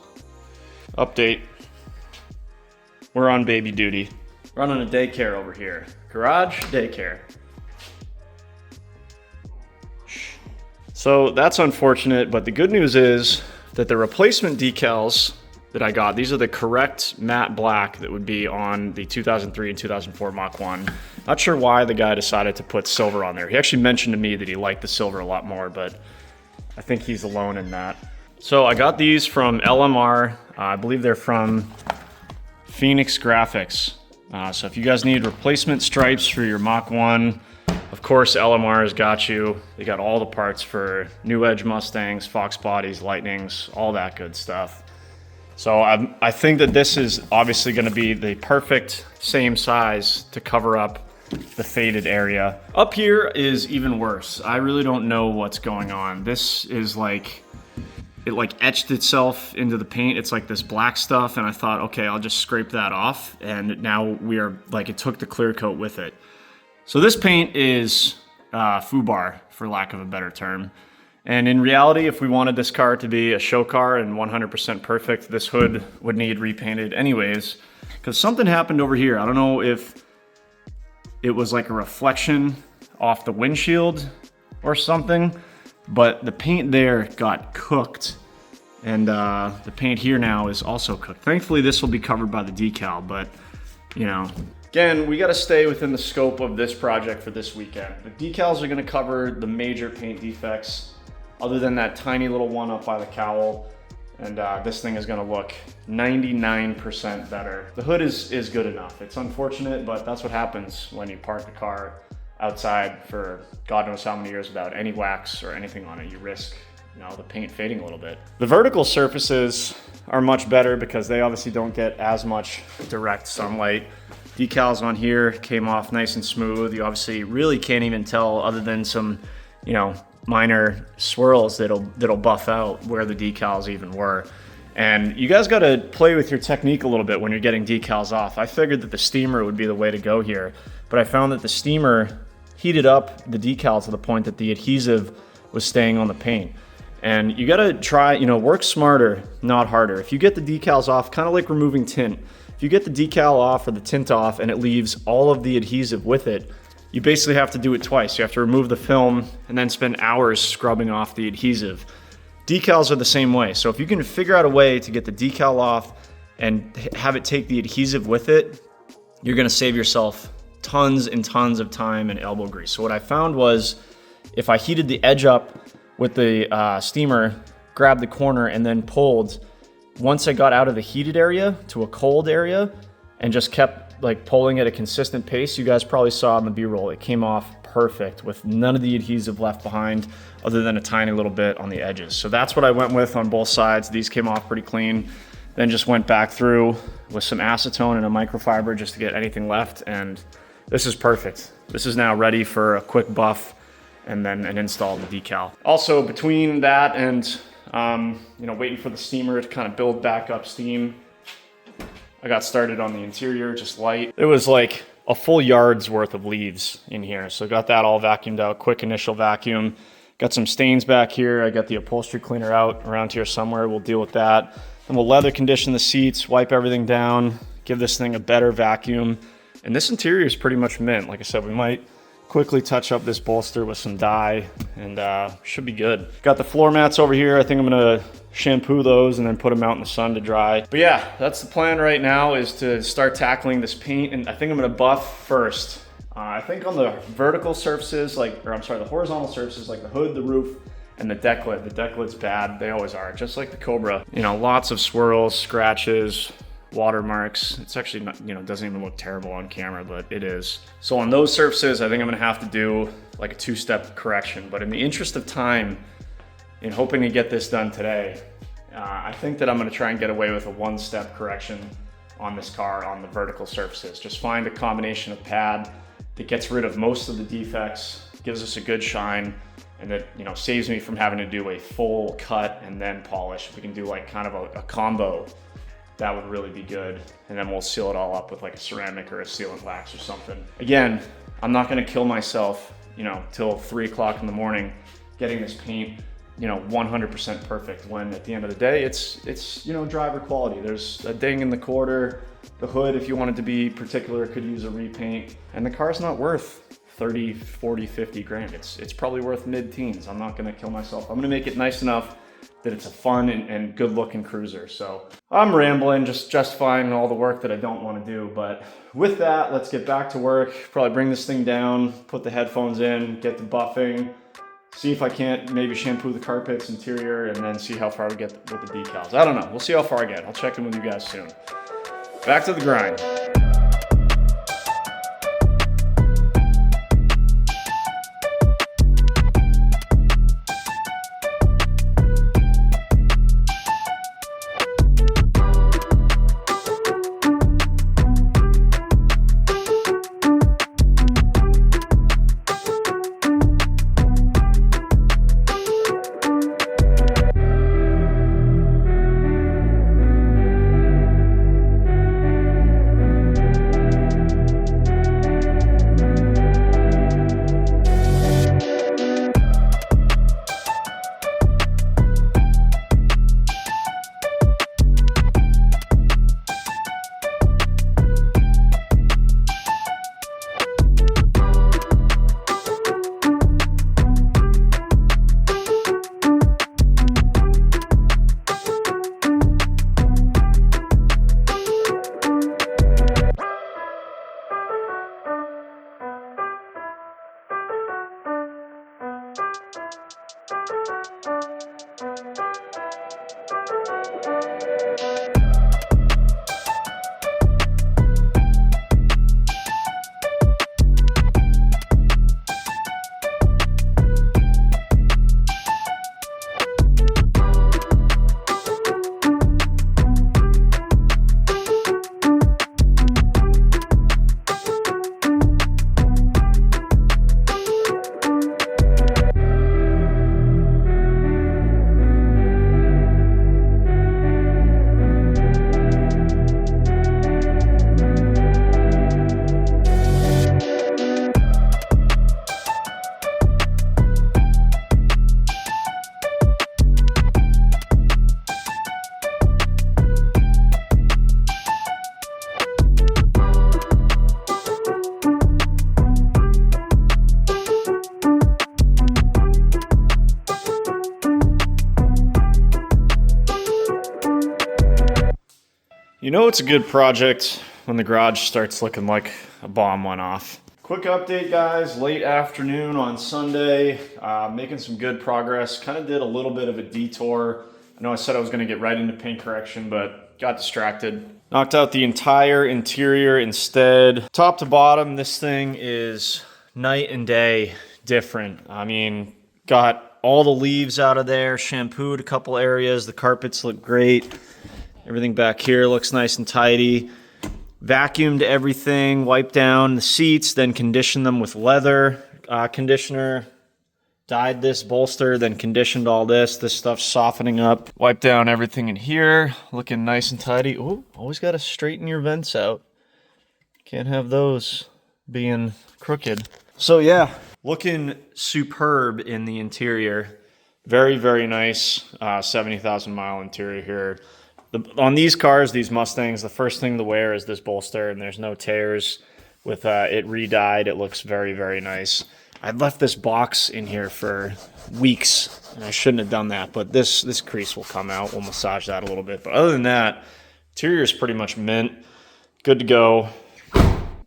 Update. We're on baby duty. Running a daycare over here. Garage, daycare. So that's unfortunate, but the good news is that the replacement decals that I got, these are the correct matte black that would be on the 2003 and 2004 Mach 1. Not sure why the guy decided to put silver on there. He actually mentioned to me that he liked the silver a lot more, but I think he's alone in that. So I got these from LMR. I believe they're from Phoenix Graphics. So if you guys need replacement stripes for your Mach 1, of course LMR has got you. They got all the parts for New Edge Mustangs, Fox Bodies, Lightnings, all that good stuff. So I think that this is obviously going to be the perfect same size to cover up the faded area. Up here is even worse. I really don't know what's going on. This is like, it like etched itself into the paint. It's like this black stuff, and I thought, okay, I'll just scrape that off, and now we are like, it took the clear coat with it. So this paint is FUBAR, for lack of a better term. And in reality, if we wanted this car to be a show car and 100% perfect, this hood would need repainted anyways, because something happened over here. I don't know if it was like a reflection off the windshield or something, but the paint there got cooked, and the paint here now is also cooked. Thankfully, this will be covered by the decal, but you know, again, we got to stay within the scope of this project for this weekend. The decals are going to cover the major paint defects, other than that tiny little one up by the cowl, and this thing is going to look 99% better. The hood is good enough. It's unfortunate, but that's what happens when you park the car outside for God knows how many years without any wax or anything on it. You risk, you know, the paint fading a little bit. The vertical surfaces are much better because they obviously don't get as much direct sunlight. Decals on here came off nice and smooth. You obviously really can't even tell, other than some, you know, minor swirls that'll buff out where the decals even were. And you guys got to play with your technique a little bit when you're getting decals off. I figured that the steamer would be the way to go here, but I found that the steamer heated up the decal to the point that the adhesive was staying on the paint. And you got to try, you know, work smarter, not harder. If you get the decals off, kind of like removing tint, if you get the decal off or the tint off and it leaves all of the adhesive with it, you basically have to do it twice. You have to remove the film and then spend hours scrubbing off the adhesive. Decals are the same way. So if you can figure out a way to get the decal off and have it take the adhesive with it, you're gonna save yourself tons and tons of time and elbow grease. So what I found was, if I heated the edge up with the steamer, grabbed the corner and then pulled, once I got out of the heated area to a cold area, and just kept like pulling at a consistent pace. You guys probably saw in the B-roll, it came off perfect with none of the adhesive left behind other than a tiny little bit on the edges. So that's what I went with on both sides. These came off pretty clean. Then just went back through with some acetone and a microfiber just to get anything left, and this is perfect. This is now ready for a quick buff and then an install of the decal. Also, between that and waiting for the steamer to kind of build back up steam, I got started on the interior, just light. It was like a full yard's worth of leaves in here. So got that all vacuumed out, quick initial vacuum. Got some stains back here. I got the upholstery cleaner out around here somewhere. We'll deal with that. And we'll leather condition the seats, wipe everything down, give this thing a better vacuum. And this interior is pretty much mint. Like I said, we might quickly touch up this bolster with some dye and should be good. Got the floor mats over here. I think I'm gonna shampoo those and then put them out in the sun to dry. But yeah, that's the plan right now, is to start tackling this paint. And I think I'm gonna buff first. I think on the vertical surfaces, the horizontal surfaces, like the hood, the roof, and the deck lid. The deck lid's bad. They always are, just like the Cobra. You know, lots of swirls, scratches, watermarks. It's actually not, doesn't even look terrible on camera, but it is. So on those surfaces, I think I'm gonna have to do like a two-step correction. But in the interest of time, in hoping to get this done today, I think that I'm gonna try and get away with a one-step correction on this car on the vertical surfaces. Just find a combination of pad that gets rid of most of the defects, gives us a good shine, and that saves me from having to do a full cut and then polish. If we can do like kind of a combo, that would really be good. And then we'll seal it all up with like a ceramic or a sealant wax or something. Again, I'm not gonna kill myself, till 3 o'clock in the morning getting this paint 100% perfect, when at the end of the day, it's driver quality. There's a ding in the quarter. The hood, if you wanted to be particular, could use a repaint. And the car's not worth 30, 40, 50 grand. It's probably worth mid-teens. I'm not gonna kill myself. I'm gonna make it nice enough that it's a fun and good looking cruiser. So I'm rambling, just justifying all the work that I don't wanna do. But with that, let's get back to work. Probably bring this thing down, put the headphones in, get the buffing, see if I can't maybe shampoo the carpets, interior, and then see how far we get with the decals. I don't know, we'll see how far I get. I'll check in with you guys soon. Back to the grind. You know it's a good project when the garage starts looking like a bomb went off. Quick update, guys. Late afternoon on Sunday, making some good progress. Kind of did a little bit of a detour. I know I said I was going to get right into paint correction, but got distracted. Knocked out the entire interior instead. Top to bottom, this thing is night and day different. I mean, got all the leaves out of there, shampooed a couple areas. The carpets look great. Everything back here looks nice and tidy. Vacuumed everything, wiped down the seats, then conditioned them with leather conditioner. Dyed this bolster, then conditioned all this. This stuff's softening up. Wiped down everything in here, looking nice and tidy. Oh, always got to straighten your vents out. Can't have those being crooked. So yeah, looking superb in the interior. Very, very nice 70,000 mile interior here. On these cars, these Mustangs, the first thing to wear is this bolster, and there's no tears. With it re-dyed, it looks very, very nice. I left this box in here for weeks, and I shouldn't have done that, but this crease will come out. We'll massage that a little bit. But other than that, interior is pretty much mint. Good to go.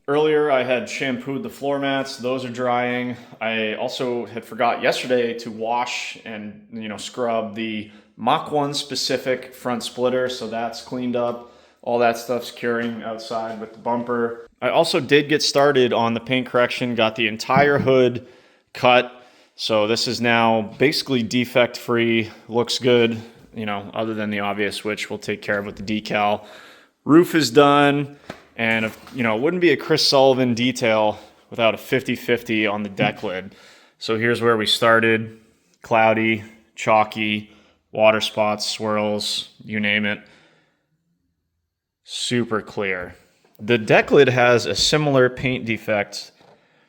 Earlier, I had shampooed the floor mats. Those are drying. I also had forgot yesterday to wash and scrub the Mach 1 specific front splitter, so that's cleaned up. All that stuff's curing outside with the bumper. I also did get started on the paint correction, got the entire hood cut. So this is now basically defect free, looks good, other than the obvious, which we'll take care of with the decal. Roof is done, and it wouldn't be a Chris Sullivan detail without a 50-50 on the deck lid. So here's where we started. Cloudy, chalky, water spots, swirls, you name it. Super clear. The deck lid has a similar paint defect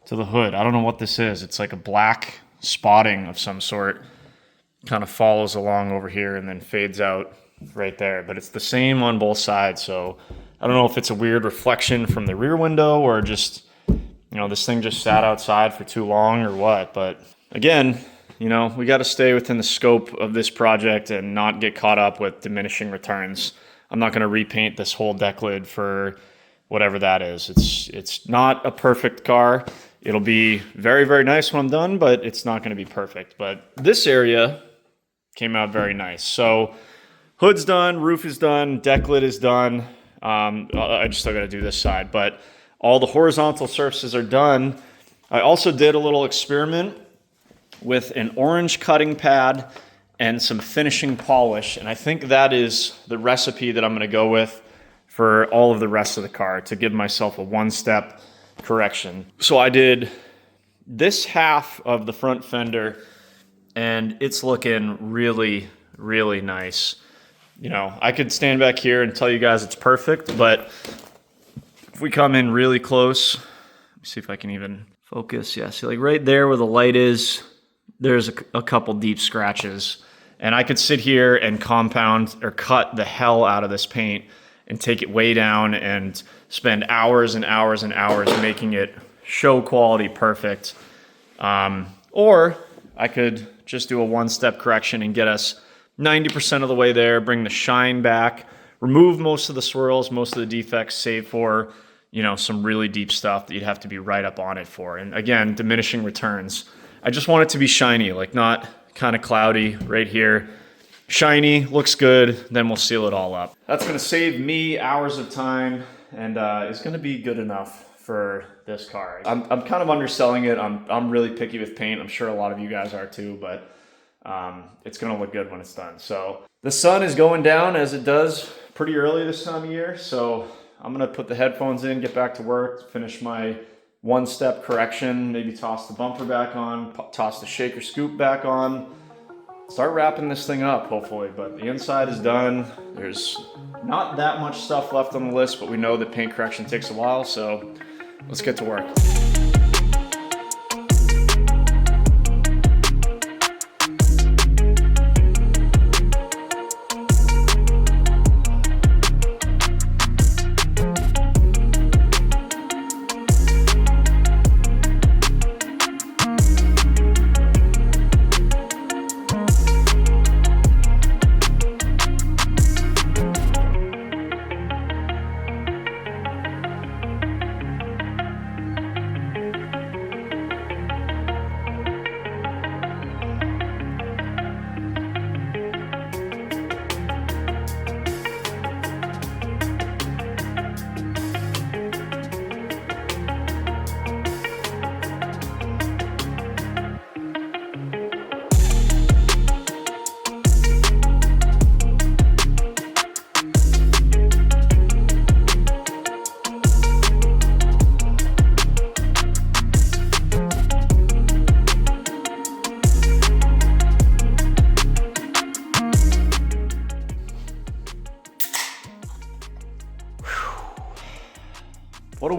to the hood. I don't know what this is. It's like a black spotting of some sort. Kind of follows along over here and then fades out right there. But it's the same on both sides. So I don't know if it's a weird reflection from the rear window or just, this thing just sat outside for too long or what. But again, we got to stay within the scope of this project and not get caught up with diminishing returns. I'm not going to repaint this whole deck lid for whatever that is. It's not a perfect car. It'll be very, very nice when I'm done, but it's not going to be perfect. But this area came out very nice. So hood's done, roof is done, deck lid is done. I just still got to do this side, but all the horizontal surfaces are done. I also did a little experiment with an orange cutting pad and some finishing polish. And I think that is the recipe that I'm going to go with for all of the rest of the car to give myself a one-step correction. So I did this half of the front fender, and it's looking really, really nice. I could stand back here and tell you guys it's perfect, but if we come in really close, let me see if I can even focus. Yeah, see, like right there where the light is, there's a couple deep scratches. And I could sit here and compound or cut the hell out of this paint and take it way down and spend hours and hours and hours making it show quality perfect. Or I could just do a one-step correction and get us 90% of the way there, bring the shine back, remove most of the swirls, most of the defects, save for, some really deep stuff that you'd have to be right up on it for. And again, diminishing returns. I just want it to be shiny, like not kind of cloudy right here. Shiny, looks good, then we'll seal it all up. That's gonna save me hours of time and it's gonna be good enough for this car. I'm kind of underselling it. I'm really picky with paint. I'm sure a lot of you guys are too, but it's gonna look good when it's done. So the sun is going down as it does pretty early this time of year. So I'm gonna put the headphones in, get back to work, finish my one-step correction, maybe toss the bumper back on, toss the shaker scoop back on, start wrapping this thing up, hopefully. But the inside is done. There's not that much stuff left on the list, but we know that paint correction takes a while, so let's get to work.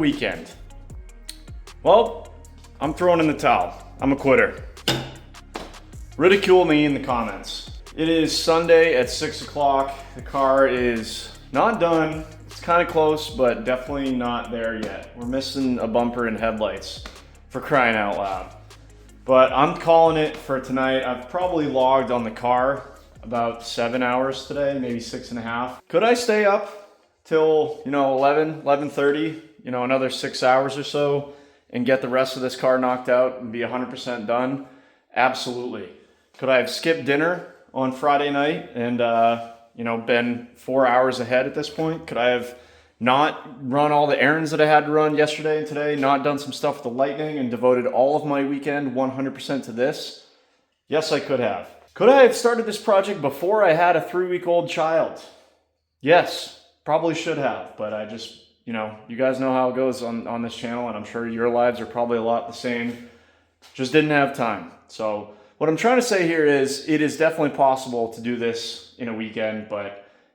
weekend. Well, I'm throwing in the towel. I'm a quitter. Ridicule me in the comments. It is Sunday at 6 o'clock. The car is not done. It's kind of close, but definitely not there yet. We're missing a bumper and headlights, for crying out loud. But I'm calling it for tonight. I've probably logged on the car about 7 hours today, maybe 6.5. Could I stay up till, 11:30, another 6 hours or so and get the rest of this car knocked out and be 100% done? Absolutely. Could I have skipped dinner on Friday night and, been 4 hours ahead at this point? Could I have not run all the errands that I had to run yesterday and today, not done some stuff with the Lightning and devoted all of my weekend 100% to this? Yes, I could have. Could I have started this project before I had a 3-week-old child? Yes, probably should have, but I just, you guys know how it goes on this channel, and I'm sure your lives are probably a lot the same. Just didn't have time. So what I'm trying to say here is it is definitely possible to do this in a weekend,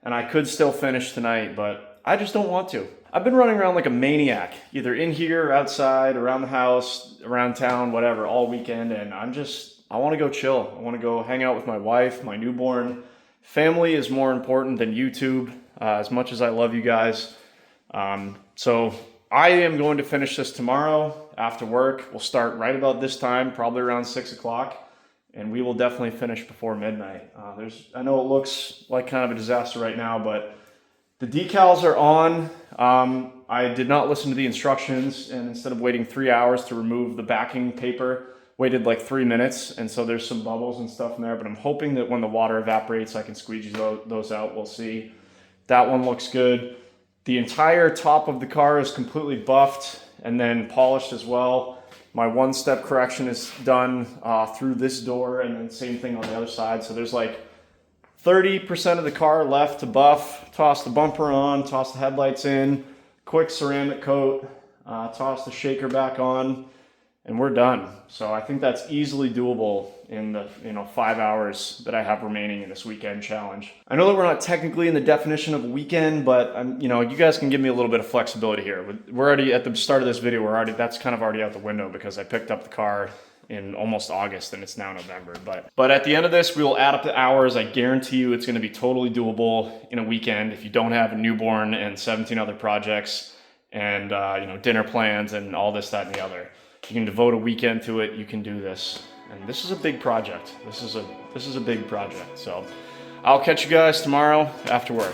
and I could still finish tonight, but I just don't want to. I've been running around like a maniac, either in here, outside, around the house, around town, whatever, all weekend, and I want to go chill. I want to go hang out with my wife, my newborn. Family is more important than YouTube, as much as I love you guys. So I am going to finish this tomorrow after work. We'll start right about this time, probably around 6 o'clock. And we will definitely finish before midnight. I know it looks like kind of a disaster right now, but the decals are on. I did not listen to the instructions, and instead of waiting 3 hours to remove the backing paper, waited like 3 minutes, and so there's some bubbles and stuff in there, but I'm hoping that when the water evaporates, I can squeegee those out. We'll see. That one looks good. The entire top of the car is completely buffed and then polished as well. My one-step correction is done through this door, and then same thing on the other side. So there's like 30% of the car left to buff. Toss the bumper on, toss the headlights in, quick ceramic coat, toss the shaker back on, and we're done. So I think that's easily doable in the 5 hours that I have remaining in this weekend challenge. I know that we're not technically in the definition of a weekend, but you guys can give me a little bit of flexibility here. We're already at the start of this video. That's kind of already out the window because I picked up the car in almost August and it's now November. But at the end of this, we will add up the hours. I guarantee you it's going to be totally doable in a weekend if you don't have a newborn and 17 other projects and dinner plans and all this, that, and the other. You can devote a weekend to it. You can do this, and this is a big project. This is a big project. So I'll catch you guys tomorrow after work.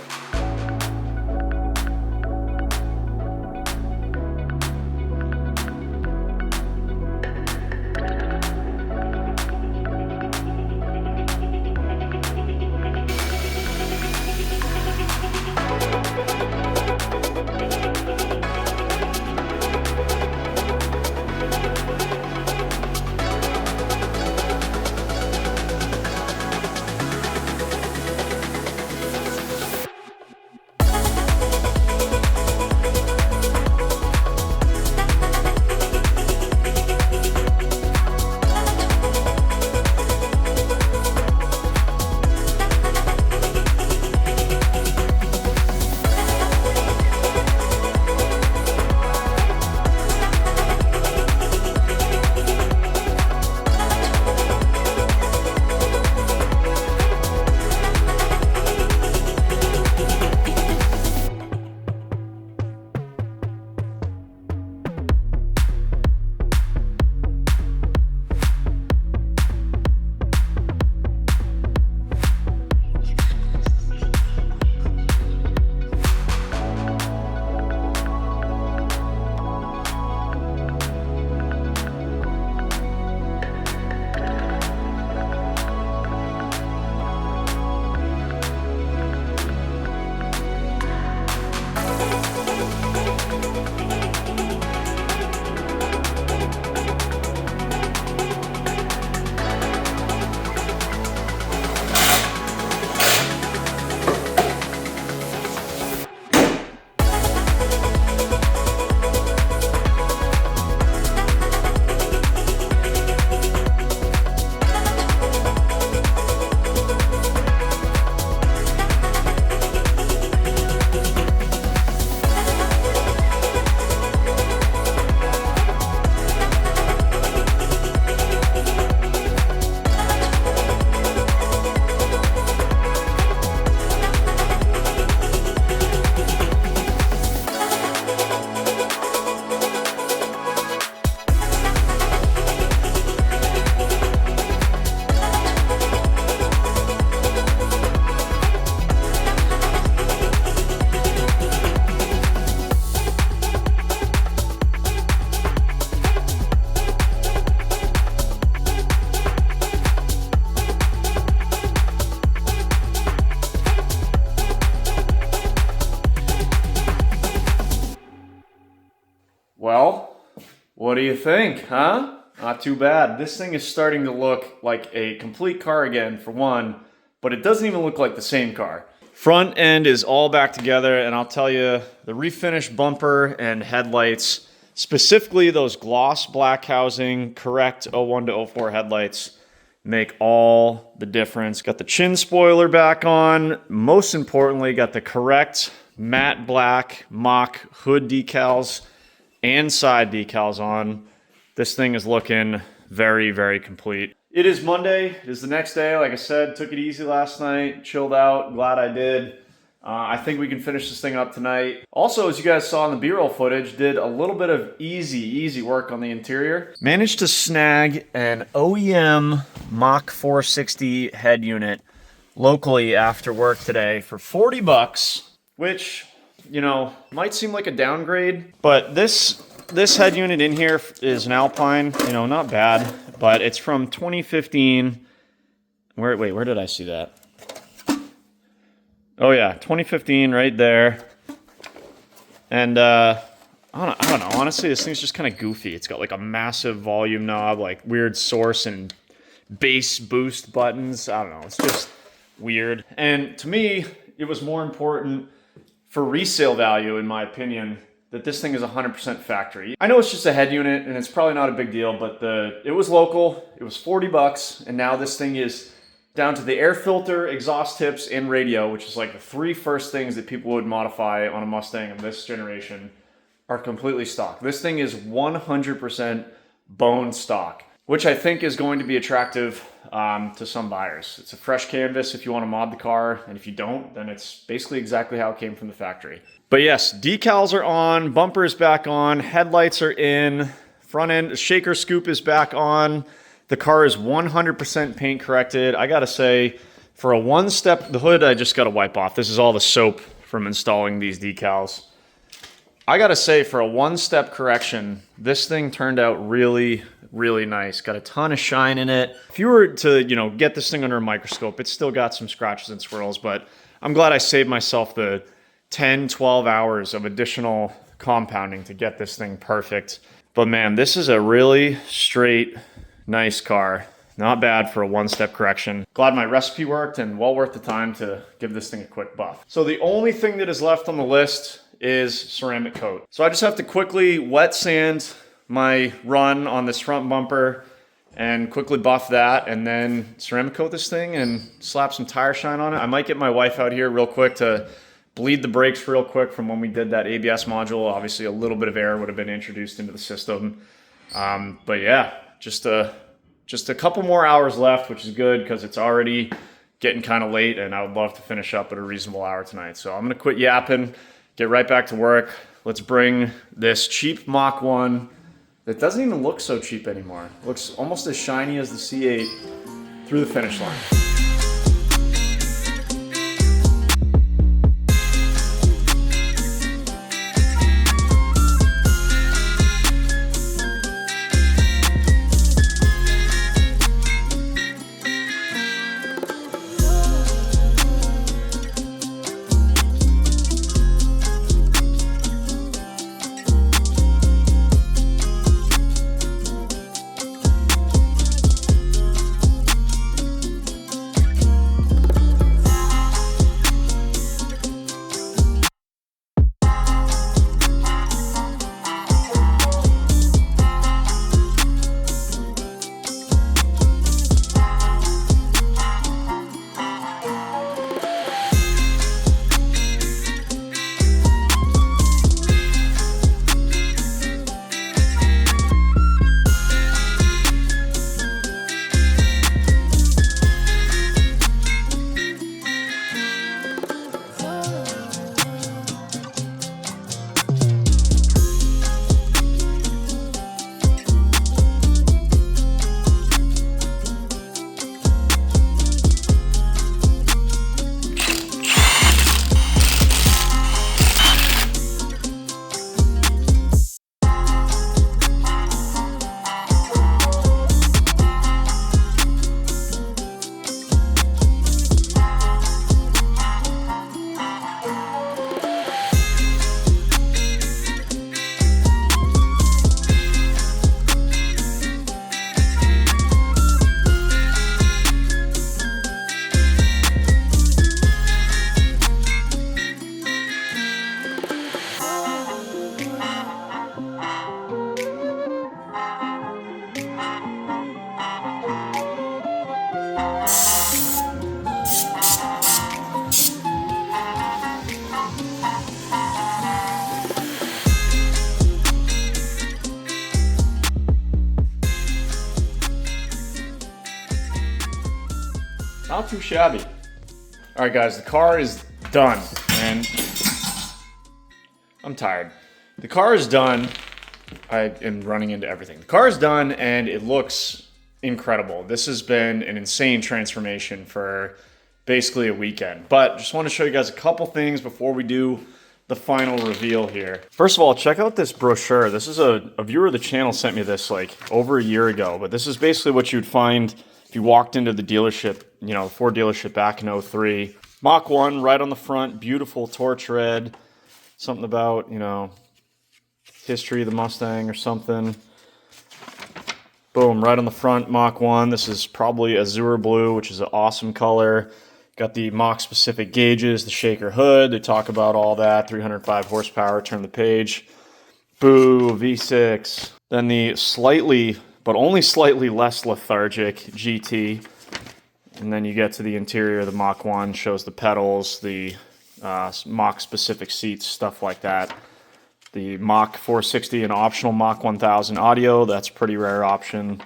What do you think, huh? Not too bad. This thing is starting to look like a complete car again, for one, but it doesn't even look like the same car. Front end is all back together, and I'll tell you, the refinished bumper and headlights, specifically those gloss black housing, correct 01 to 04 headlights, make all the difference. Got the chin spoiler back on. Most importantly, got the correct matte black Mach hood decals and side decals on. This thing is looking very, very complete. It is Monday. It is the next day. Like I said, took it easy last night, chilled out. Glad I did. I think we can finish this thing up tonight. Also, as you guys saw in the B-roll footage, did a little bit of easy work on the interior. Managed to snag an OEM Mach 460 head unit locally after work today for 40 bucks, which, you know, might seem like a downgrade, but this head unit in here is an Alpine, you know, not bad, but it's from 2015. Where did I see that? Oh yeah, 2015 right there. And I don't know, honestly, this thing's just kind of goofy. It's got like a massive volume knob, like weird source and bass boost buttons. I don't know, it's just weird. And to me, it was more important for resale value, in my opinion, that this thing is 100% factory. I know it's just a head unit and it's probably not a big deal, but it was local, it was 40 bucks, and now this thing is down to the air filter, exhaust tips, and radio, which is like the three first things that people would modify on a Mustang of this generation, are completely stock. This thing is 100% bone stock, which I think is going to be attractive to some buyers. It's a fresh canvas if you want to mod the car, and if you don't, then it's basically exactly how it came from the factory. But yes, decals are on, bumper is back on, headlights are in, front end shaker scoop is back on. The car is 100% paint corrected. I gotta say, for a one-step, the hood I just gotta wipe off. This is all the soap from installing these decals. I gotta say, for a one-step correction, this thing turned out really, really nice. Got a ton of shine in it. If you were to, you know, get this thing under a microscope, it's still got some scratches and swirls, but I'm glad I saved myself the 10, 12 hours of additional compounding to get this thing perfect. But man, this is a really straight, nice car. Not bad for a one-step correction. Glad my recipe worked and well worth the time to give this thing a quick buff. So the only thing that is left on the list is ceramic coat. So I just have to quickly wet sand my run on this front bumper and quickly buff that, and then ceramic coat this thing and slap some tire shine on it. I might get my wife out here real quick to bleed the brakes real quick from when we did that ABS module. Obviously a little bit of air would have been introduced into the system. But yeah, just a couple more hours left, which is good because it's already getting kind of late and I would love to finish up at a reasonable hour tonight. So I'm gonna quit yapping, get right back to work. Let's bring this cheap Mach 1 that doesn't even look so cheap anymore. Looks almost as shiny as the C8 through the finish line. not too shabby. All right, guys, the car is done, and I'm tired. The car is done. I am running into everything. The car is done, and it looks incredible. This has been an insane transformation for basically a weekend. But just want to show you guys a couple things before we do the final reveal here. First of all, check out this brochure. This is a viewer of the channel sent me this like over a year ago, but this is basically what you'd find if you walked into the dealership, you know, the Ford dealership back in 03. Mach 1 right on the front, beautiful torch red. Something about, you know, history of the Mustang or something. Boom, right on the front, Mach 1. This is probably azure blue, which is an awesome color. Got the Mach specific gauges, the shaker hood. They talk about all that. 305 horsepower, turn the page. Boo, V6. Then the slightly, but only slightly less lethargic GT. And then you get to the interior of the Mach 1, shows the pedals, the Mach specific seats, stuff like that. The Mach 460 and optional Mach 1000 audio, that's a pretty rare option.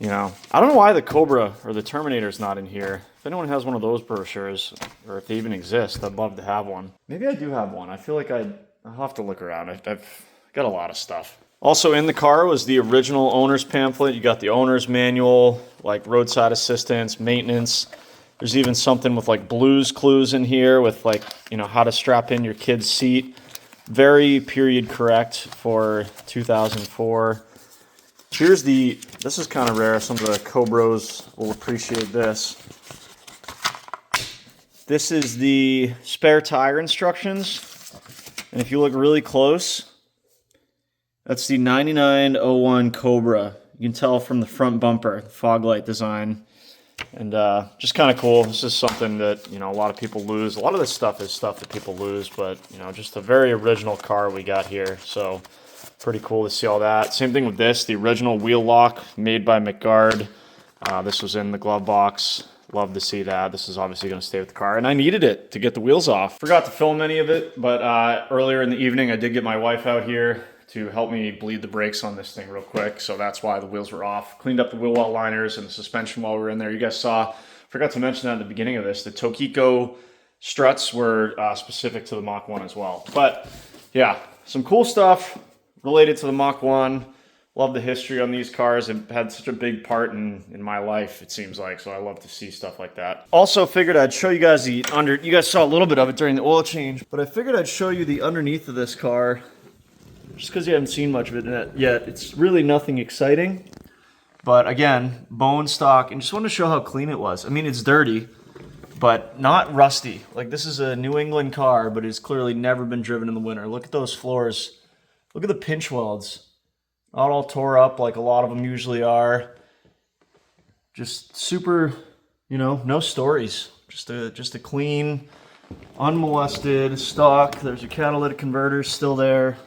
You know, I don't know why the Cobra or the Terminator is not in here. If anyone has one of those brochures, or if they even exist, I'd love to have one. Maybe I do have one. I feel like I'll have to look around. I've got a lot of stuff. Also in the car was the original owner's pamphlet. You got the owner's manual, like roadside assistance, maintenance. There's even something with like Blue's Clues in here with like, you know, how to strap in your kid's seat. Very period correct for 2004. Here's this is kind of rare. Some of the Cobras will appreciate this. This is the spare tire instructions. And if you look really close, that's the 9901 Cobra. You can tell from the front bumper, the fog light design. And just kind of cool. This is something that, you know, a lot of people lose. A lot of this stuff is stuff that people lose, but, you know, just a very original car we got here. So pretty cool to see all that. Same thing with this, the original wheel lock made by McGuard. This was in the glove box. Love to see that. This is obviously going to stay with the car, and I needed it to get the wheels off. Forgot to film any of it, but earlier in the evening I did get my wife out here to help me bleed the brakes on this thing real quick, so that's why the wheels were off. Cleaned up the wheel well liners and the suspension while we were in there. You guys saw, forgot to mention that at the beginning of this, the Tokiko struts were specific to the Mach 1 as well. But yeah, some cool stuff related to the Mach 1. Love the history on these cars. It had such a big part in my life, it seems like, so I love to see stuff like that. Also figured I'd show you guys the you guys saw a little bit of it during the oil change, but I figured I'd show you the underneath of this car, just because you haven't seen much of it yet. It's really nothing exciting, but again, bone stock, and just want to show how clean it was. I mean, it's dirty, but not rusty. Like, this is a New England car, but it's clearly never been driven in the winter. Look at those floors. Look at the pinch welds. Not all tore up like a lot of them usually are. Just super, you know, no stories. Just a clean, unmolested stock. There's your catalytic converters still there.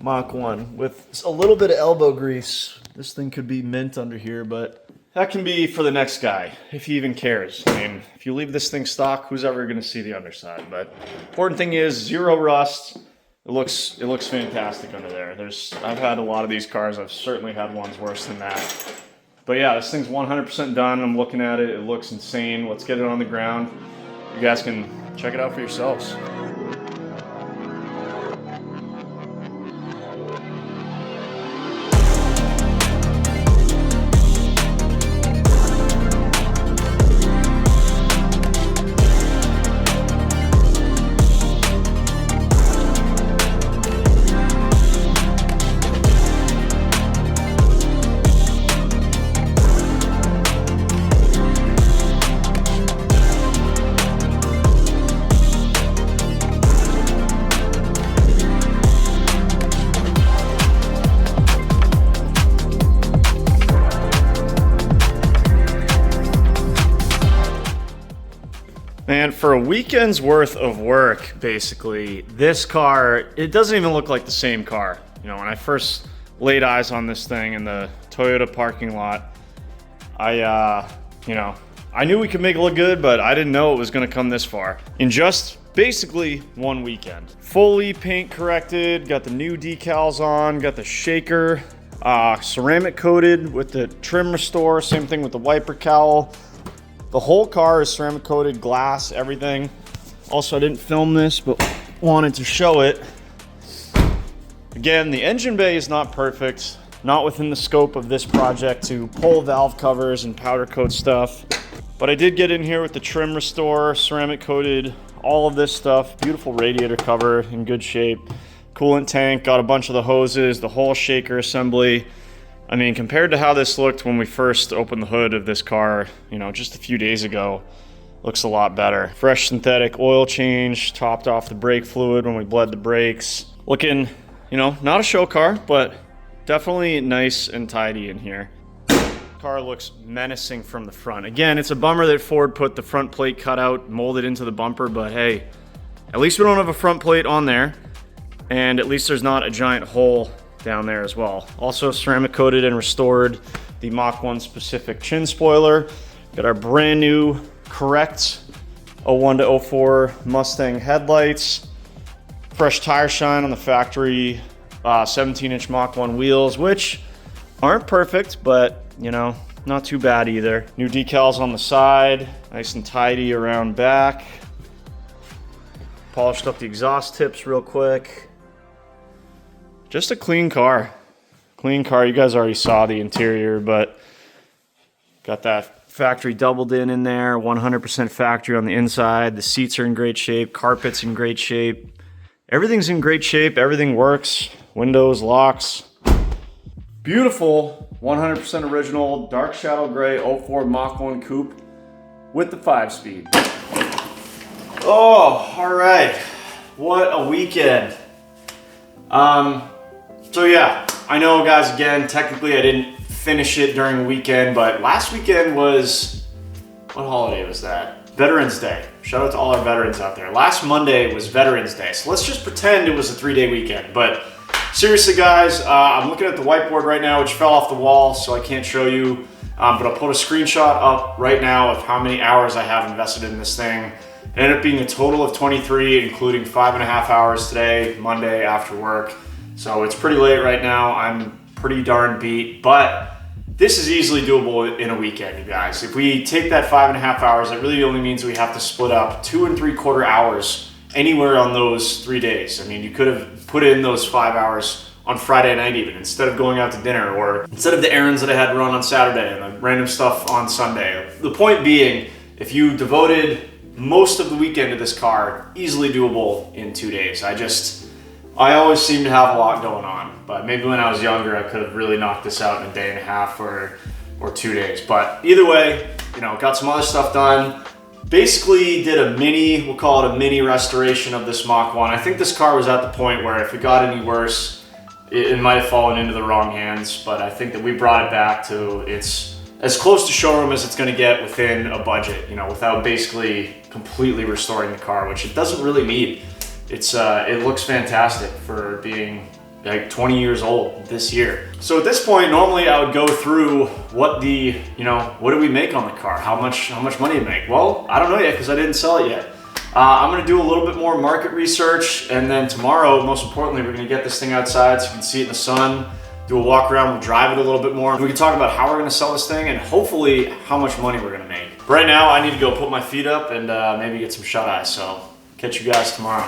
Mach 1 with a little bit of elbow grease. This thing could be mint under here, but that can be for the next guy, if he even cares. I mean, if you leave this thing stock, who's ever going to see the underside? But important thing is zero rust. It looks fantastic under there. I've had a lot of these cars. I've certainly had ones worse than that. But yeah, this thing's 100% done. I'm looking at it. It looks insane. Let's get it on the ground. You guys can check it out for yourselves. And for a weekend's worth of work, basically, this car, it doesn't even look like the same car. You know, when I first laid eyes on this thing in the Toyota parking lot, I knew we could make it look good, but I didn't know it was gonna come this far. In just basically one weekend. Fully paint corrected, got the new decals on, got the shaker, ceramic coated with the trim restore, same thing with the wiper cowl. The whole car is ceramic coated, glass, everything. Also, I didn't film this, but wanted to show it. Again, the engine bay is not perfect, not within the scope of this project to pull valve covers and powder coat stuff. But I did get in here with the trim restore, ceramic coated, all of this stuff. Beautiful radiator cover in good shape. Coolant tank, got a bunch of the hoses, the whole shaker assembly. I mean, compared to how this looked when we first opened the hood of this car, you know, just a few days ago, looks a lot better. Fresh synthetic oil change, topped off the brake fluid when we bled the brakes. Looking, you know, not a show car, but definitely nice and tidy in here. Car looks menacing from the front. Again, it's a bummer that Ford put the front plate cutout molded into the bumper, but hey, at least we don't have a front plate on there, and at least there's not a giant hole down there as well. Also ceramic coated and restored the Mach 1 specific chin spoiler. Got our brand new correct 01 to 04 Mustang headlights. Fresh tire shine on the factory 17-inch Mach 1 wheels, which aren't perfect, but you know, not too bad either. New decals on the side, nice and tidy around back. Polished up the exhaust tips real quick. Just a clean car. Clean car. You guys already saw the interior, but got that factory doubled in there. 100% factory on the inside. The seats are in great shape. Carpet's in great shape. Everything's in great shape. Everything works. Windows, locks. Beautiful 100% original dark shadow gray 04 Mach 1 coupe with the 5-speed. Oh, all right. What a weekend. So yeah, I know guys, again, technically I didn't finish it during the weekend, but last weekend was, what holiday was that? Veterans Day. Shout out to all our veterans out there. Last Monday was Veterans Day, so let's just pretend it was a 3-day weekend. But seriously guys, I'm looking at the whiteboard right now, which fell off the wall, so I can't show you, but I'll put a screenshot up right now of how many hours I have invested in this thing. It ended up being a total of 23, including 5.5 hours today, Monday after work. So it's pretty late right now. I'm pretty darn beat, but this is easily doable in a weekend, you guys. If we take that 5.5 hours, it really only means we have to split up 2 3/4 hours anywhere on those 3 days. I mean, you could have put in those 5 hours on Friday night even, instead of going out to dinner, or instead of the errands that I had run on Saturday and the random stuff on Sunday. The point being, if you devoted most of the weekend to this car, easily doable in 2 days. I always seem to have a lot going on, but maybe when I was younger, I could have really knocked this out in a day and a half or 2 days. But either way, you know, got some other stuff done. Basically did a mini, we'll call it a mini restoration of this Mach 1. I think this car was at the point where if it got any worse, it might have fallen into the wrong hands, but I think that we brought it back to its as close to showroom as it's gonna get within a budget, you know, without basically completely restoring the car, which it doesn't really need. It looks fantastic for being like 20 years old this year. So at this point, normally I would go through what do we make on the car? How much money to make? Well, I don't know yet because I didn't sell it yet. I'm gonna do a little bit more market research, and then tomorrow, most importantly, we're gonna get this thing outside so you can see it in the sun, do a walk around, we'll drive it a little bit more. We can talk about how we're gonna sell this thing and hopefully how much money we're gonna make. But right now, I need to go put my feet up and maybe get some shut-eye, so catch you guys tomorrow.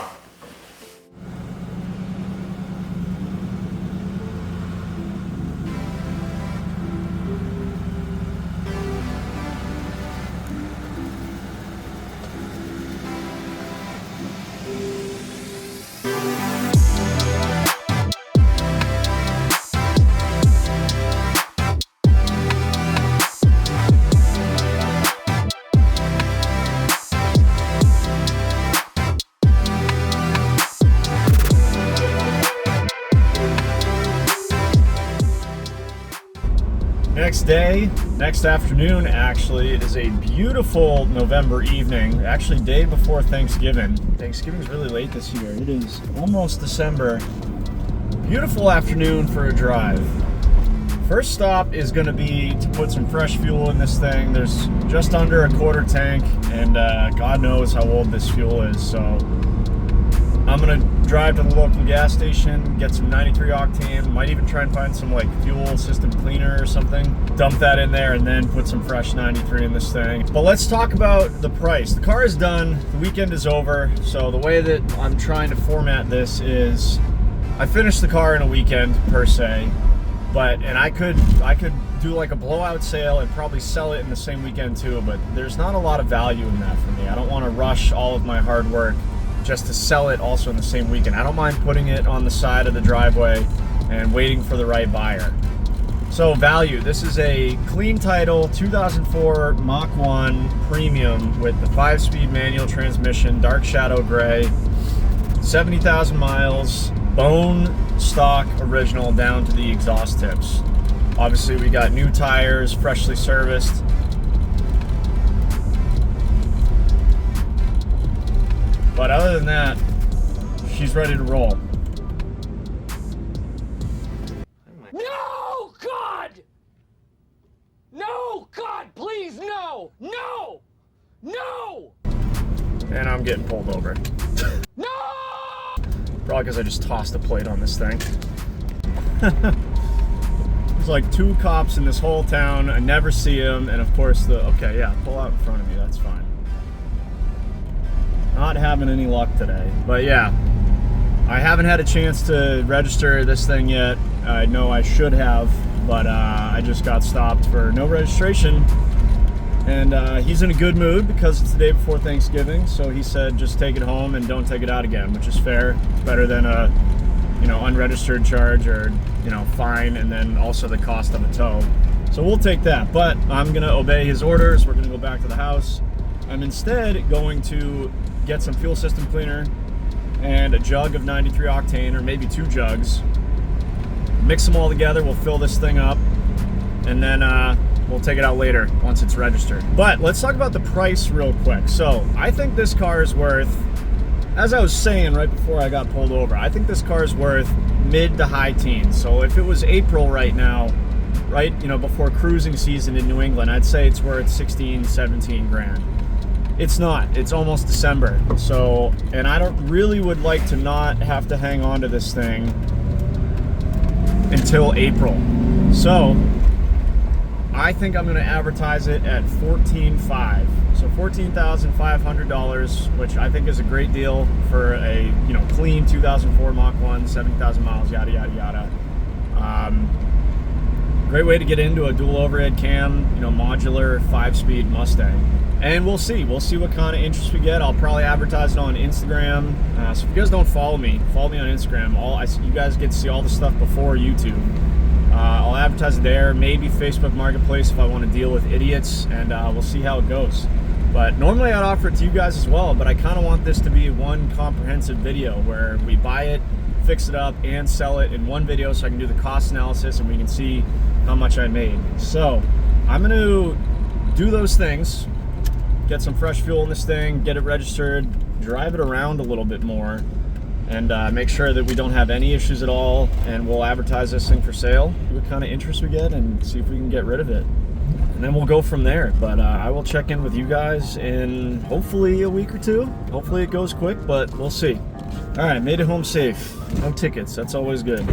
Next afternoon, actually, it is a beautiful November evening, actually day before Thanksgiving. Thanksgiving's really late this year. It is almost December. Beautiful afternoon for a drive. First stop is going to be to put some fresh fuel in this thing. There's just under a quarter tank, and God knows how old this fuel is, so I'm going to drive to the local gas station, get some 93 octane, might even try and find some like fuel system cleaner or something, dump that in there, and then put some fresh 93 in this thing. But let's talk about the price. The car is done, the weekend is over, so the way that I'm trying to format this is I finished the car in a weekend per se, and I could do like a blowout sale and probably sell it in the same weekend too, but there's not a lot of value in that for me. I don't want to rush all of my hard work just to sell it also in the same weekend. I don't mind putting it on the side of the driveway and waiting for the right buyer. So value, this is a clean title 2004 Mach 1 Premium with the 5-speed manual transmission, dark shadow gray, 70,000 miles, bone stock original down to the exhaust tips. Obviously we got new tires, freshly serviced. But other than that, she's ready to roll. No, God! No, God, please, no! No! No! And I'm getting pulled over. No! Probably because I just tossed a plate on this thing. There's like 2 cops in this whole town. I never see them. And of course okay, yeah, pull out in front of me, that's fine. Not having any luck today, but yeah, I haven't had a chance to register this thing yet. I know I should have, but I just got stopped for no registration, and he's in a good mood because it's the day before Thanksgiving, so he said just take it home and don't take it out again, which is fair. Better than a unregistered charge or fine, and then also the cost of a tow. So we'll take that, but I'm gonna obey his orders. We're gonna go back to the house. I'm instead going to get some fuel system cleaner and a jug of 93 octane, or maybe 2 jugs. Mix them all together, we'll fill this thing up, and then we'll take it out later once it's registered. But let's talk about the price real quick. So I think this car is worth, as I was saying right before I got pulled over, I think this car is worth mid to high teens. So if it was April right now, right, before cruising season in New England, I'd say it's worth 16, 17 grand. It's not. It's almost December. So, and I don't really would like to not have to hang on to this thing until April. So, I think I'm going to advertise it at $14,500. So $14,500, which I think is a great deal for a, clean 2004 Mach 1, 70,000 miles, yada, yada, yada. Great way to get into a dual overhead cam, modular 5-speed Mustang. And we'll see what kind of interest we get. I'll probably advertise it on Instagram. So if you guys don't follow me on Instagram. You guys get to see all the stuff before YouTube. I'll advertise it there, maybe Facebook Marketplace if I want to deal with idiots, and we'll see how it goes. But normally I'd offer it to you guys as well, but I kind of want this to be one comprehensive video where we buy it, fix it up, and sell it in one video so I can do the cost analysis and we can see how much I made. So I'm going to do those things. Get some fresh fuel in this thing, get it registered, drive it around a little bit more, and make sure that we don't have any issues at all, and we'll advertise this thing for sale, see what kind of interest we get, and see if we can get rid of it. And then we'll go from there. But I will check in with you guys in hopefully a week or 2. Hopefully it goes quick, but we'll see. All right, made it home safe. No tickets, that's always good.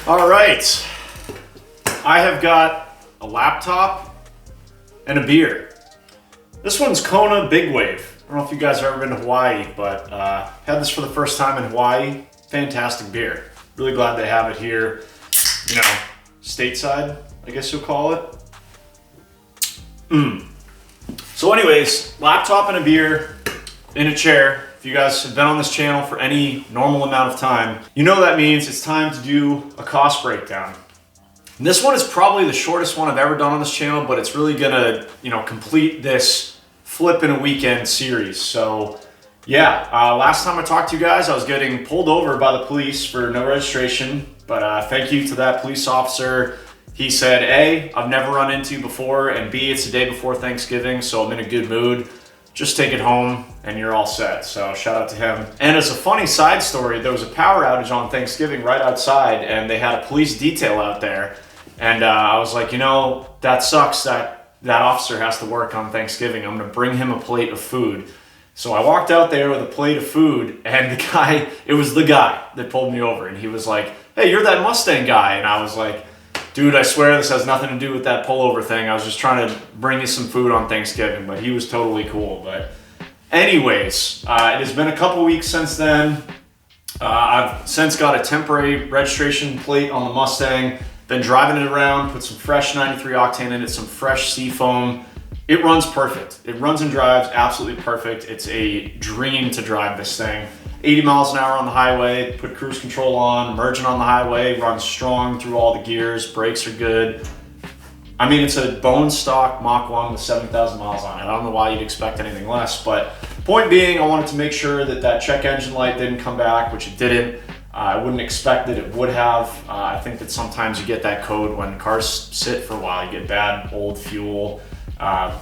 All right, I have got a laptop and a beer. This one's Kona Big Wave. I don't know if you guys have ever been to Hawaii, but had this for the first time in Hawaii. Fantastic beer. Really glad they have it here, you know, stateside, I guess you'll call it. So anyways, laptop and a beer in a chair. If you guys have been on this channel for any normal amount of time, you know that means it's time to do a cost breakdown. And this one is probably the shortest one I've ever done on this channel, but it's really gonna, you know, complete this flip in a weekend series. So yeah, last time I talked to you guys, I was getting pulled over by the police for no registration, but thank you to that police officer. He said, A, I've never run into you before, and B, it's the day before Thanksgiving, so I'm in a good mood. Just take it home and you're all set. So shout out to him. And as a funny side story, there was a power outage on Thanksgiving right outside, and they had a police detail out there. And I was like, you know, that sucks that officer has to work on Thanksgiving. I'm gonna bring him a plate of food. So I walked out there with a plate of food, and it was the guy that pulled me over, and he was like, hey, you're that Mustang guy. And I was like, dude, I swear this has nothing to do with that pullover thing. I was just trying to bring you some food on Thanksgiving, but he was totally cool. But anyways, it has been a couple weeks since then. I've since got a temporary registration plate on the Mustang, been driving it around, put some fresh 93 octane in it, some fresh Seafoam. It runs perfect. It runs and drives absolutely perfect. It's a dream to drive this thing. 80 miles an hour on the highway, put cruise control on, merging on the highway, runs strong through all the gears, brakes are good. I mean, it's a bone stock Mach 1 with 7,000 miles on it. I don't know why you'd expect anything less, but point being, I wanted to make sure that that check engine light didn't come back, which it didn't. I wouldn't expect that it would have. I think that sometimes you get that code when cars sit for a while. You get bad old fuel,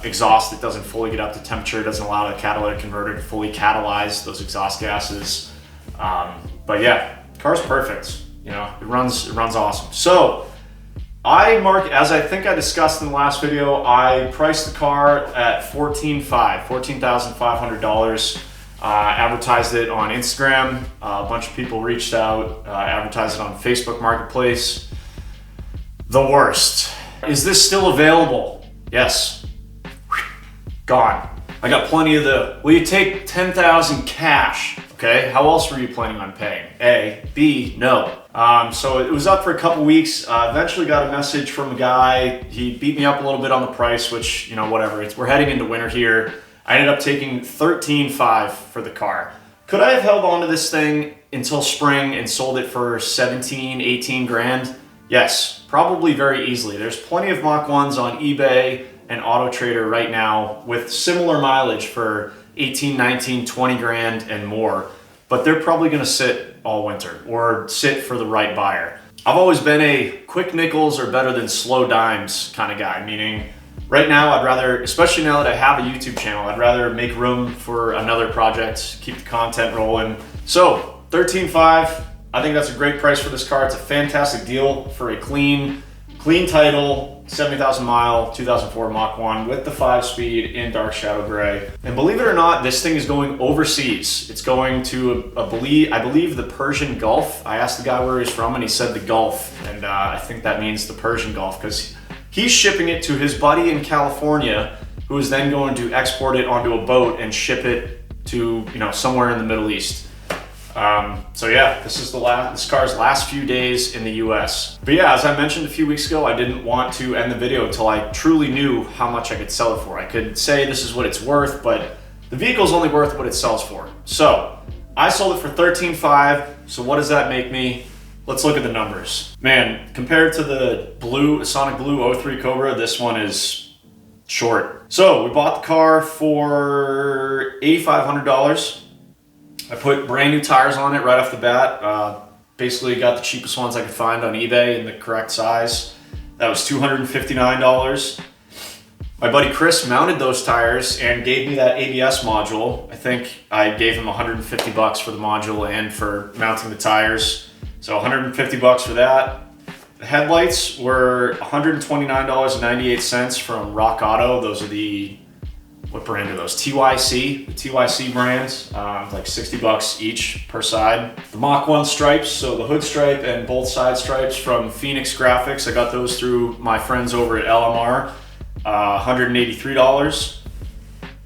exhaust that doesn't fully get up to temperature, doesn't allow the catalytic converter to fully catalyze those exhaust gases. But yeah, car's perfect. You know, it runs awesome. So as I think I discussed in the last video, I priced the car at $14,500. Advertised it on Instagram. A bunch of people reached out, advertised it on Facebook Marketplace. The worst. Is this still available? Yes. Gone. I got plenty of will you take 10,000 cash? Okay, how else were you planning on paying? A, B, no. So it was up for a couple weeks. Eventually got a message from a guy. He beat me up a little bit on the price, which, you know, whatever. We're heading into winter here. I ended up taking $13,500 for the car. Could I have held on to this thing until spring and sold it for 17, 18 grand? Yes, probably very easily. There's plenty of Mach 1s on eBay and Auto Trader right now with similar mileage for 18, 19, 20 grand and more, but they're probably gonna sit all winter or sit for the right buyer. I've always been a quick nickels are better than slow dimes kind of guy, meaning right now I'd rather, especially now that I have a YouTube channel, I'd rather make room for another project, keep the content rolling. So $13,500, I think that's a great price for this car. It's a fantastic deal for a clean title, 70,000 mile, 2004 Mach 1 with the 5-speed in dark shadow gray. And believe it or not, this thing is going overseas. It's going to, I believe the Persian Gulf. I asked the guy where he's from and he said the Gulf. And I think that means the Persian Gulf because he's shipping it to his buddy in California, who is then going to export it onto a boat and ship it to, you know, somewhere in the Middle East. So yeah, this is this car's last few days in the US. But yeah, as I mentioned a few weeks ago, I didn't want to end the video until I truly knew how much I could sell it for. I could say this is what it's worth, but the vehicle's only worth what it sells for. So I sold it for $13,500. So what does that make me? Let's look at the numbers. Man, compared to the Sonic Blue 03 Cobra, this one is short. So we bought the car for $8,500. I put brand new tires on it right off the bat. Basically got the cheapest ones I could find on eBay in the correct size. That was $259. My buddy Chris mounted those tires and gave me that ABS module. I think I gave him $150 for the module and for mounting the tires. So $150 for that. The headlights were $129.98 from Rock Auto. Those are the what brand are those? TYC, the TYC brands, like 60 bucks each per side. The Mach 1 stripes, so the hood stripe and both side stripes from Phoenix Graphics. I got those through my friends over at LMR, $183.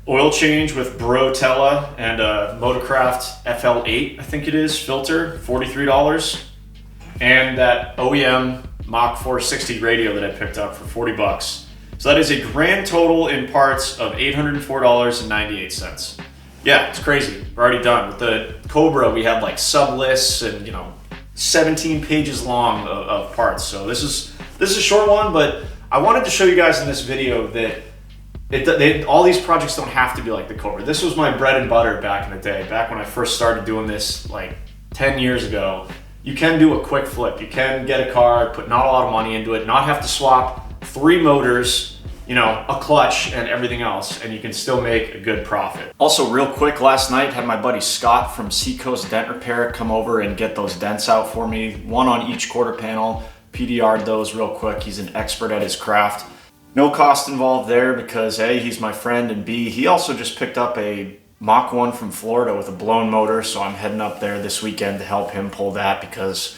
Oil change with Brotella and a Motorcraft FL8, I think it is, filter, $43. And that OEM Mach 460 radio that I picked up for 40 bucks. So that is a grand total in parts of $804.98. Yeah, it's crazy. We're already done. With the Cobra, we had like sub lists and 17 pages long of parts. So this is a short one, but I wanted to show you guys in this video that all these projects don't have to be like the Cobra. This was my bread and butter back in the day, back when I first started doing this like 10 years ago. You can do a quick flip. You can get a car, put not a lot of money into it, not have to swap 3 motors, a clutch and everything else, and you can still make a good profit. Also, real quick, last night had my buddy Scott from Seacoast Dent Repair come over and get those dents out for me, one on each quarter panel. PDR'd those real quick. He's an expert at his craft. No cost involved there because A, he's my friend, and B, he also just picked up a Mach 1 from Florida with a blown motor, so I'm heading up there this weekend to help him pull that because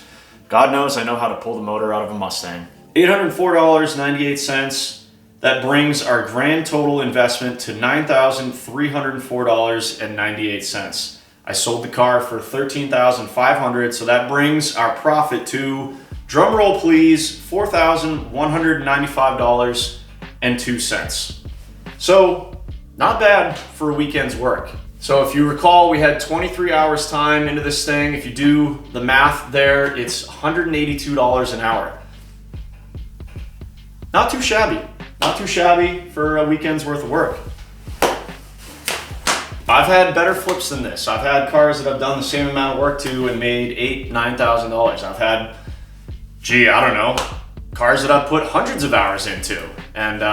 God knows I know how to pull the motor out of a Mustang. $804.98. That brings our grand total investment to $9,304.98. I sold the car for $13,500, so that brings our profit to, drum roll please, $4,195.02. So, not bad for a weekend's work. So if you recall, we had 23 hours time into this thing. If you do the math there, it's $182 an hour. Not too shabby. Not too shabby for a weekend's worth of work. I've had better flips than this. I've had cars that I've done the same amount of work to and made $8,000, $9,000. I've had, I don't know, cars that I've put hundreds of hours into and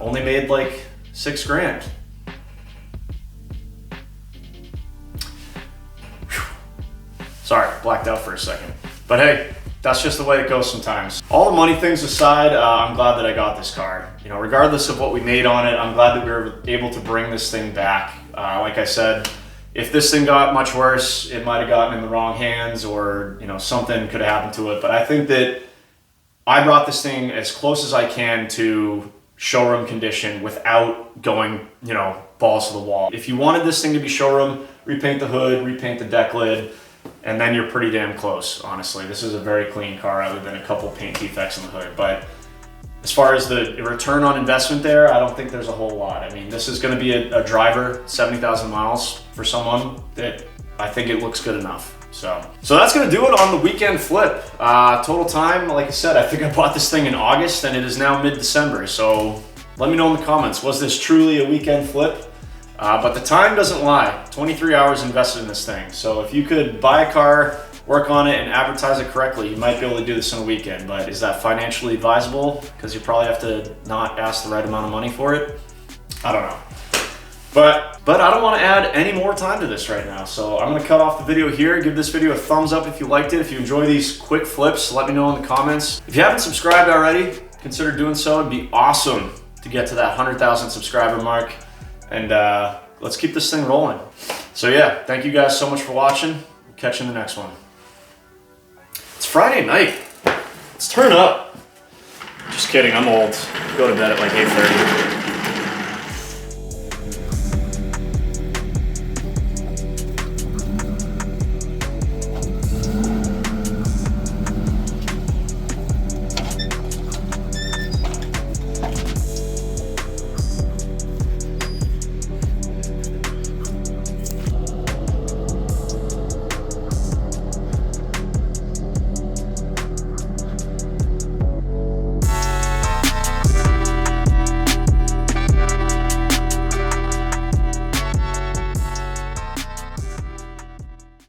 only made like $6 grand. Sorry, blacked out for a second. But hey, that's just the way it goes sometimes. All the money things aside, I'm glad that I got this car. Regardless of what we made on it, I'm glad that we were able to bring this thing back. Like I said, if this thing got much worse, it might have gotten in the wrong hands or, something could have happened to it. But I think that I brought this thing as close as I can to showroom condition without going, balls to the wall. If you wanted this thing to be showroom, repaint the hood, repaint the deck lid, and then you're pretty damn close, honestly. This is a very clean car other than a couple paint defects in the hood. But as far as the return on investment there, I don't think there's a whole lot. I mean, this is gonna be a driver, 70,000 miles for someone that I think it looks good enough. So that's gonna do it on the weekend flip. Total time, like I said, I think I bought this thing in August and it is now mid-December. So let me know in the comments, was this truly a weekend flip? But the time doesn't lie. 23 hours invested in this thing. So if you could buy a car, work on it, and advertise it correctly, you might be able to do this in a weekend. But is that financially advisable? Because you probably have to not ask the right amount of money for it. I don't know. But I don't want to add any more time to this right now. So I'm going to cut off the video here. Give this video a thumbs up if you liked it. If you enjoy these quick flips, let me know in the comments. If you haven't subscribed already, consider doing so. It'd be awesome to get to that 100,000 subscriber mark. And let's keep this thing rolling. So yeah, thank you guys so much for watching. We'll catch you in the next one. It's Friday night. Let's turn up. Just kidding, I'm old. Go to bed at like 8:30.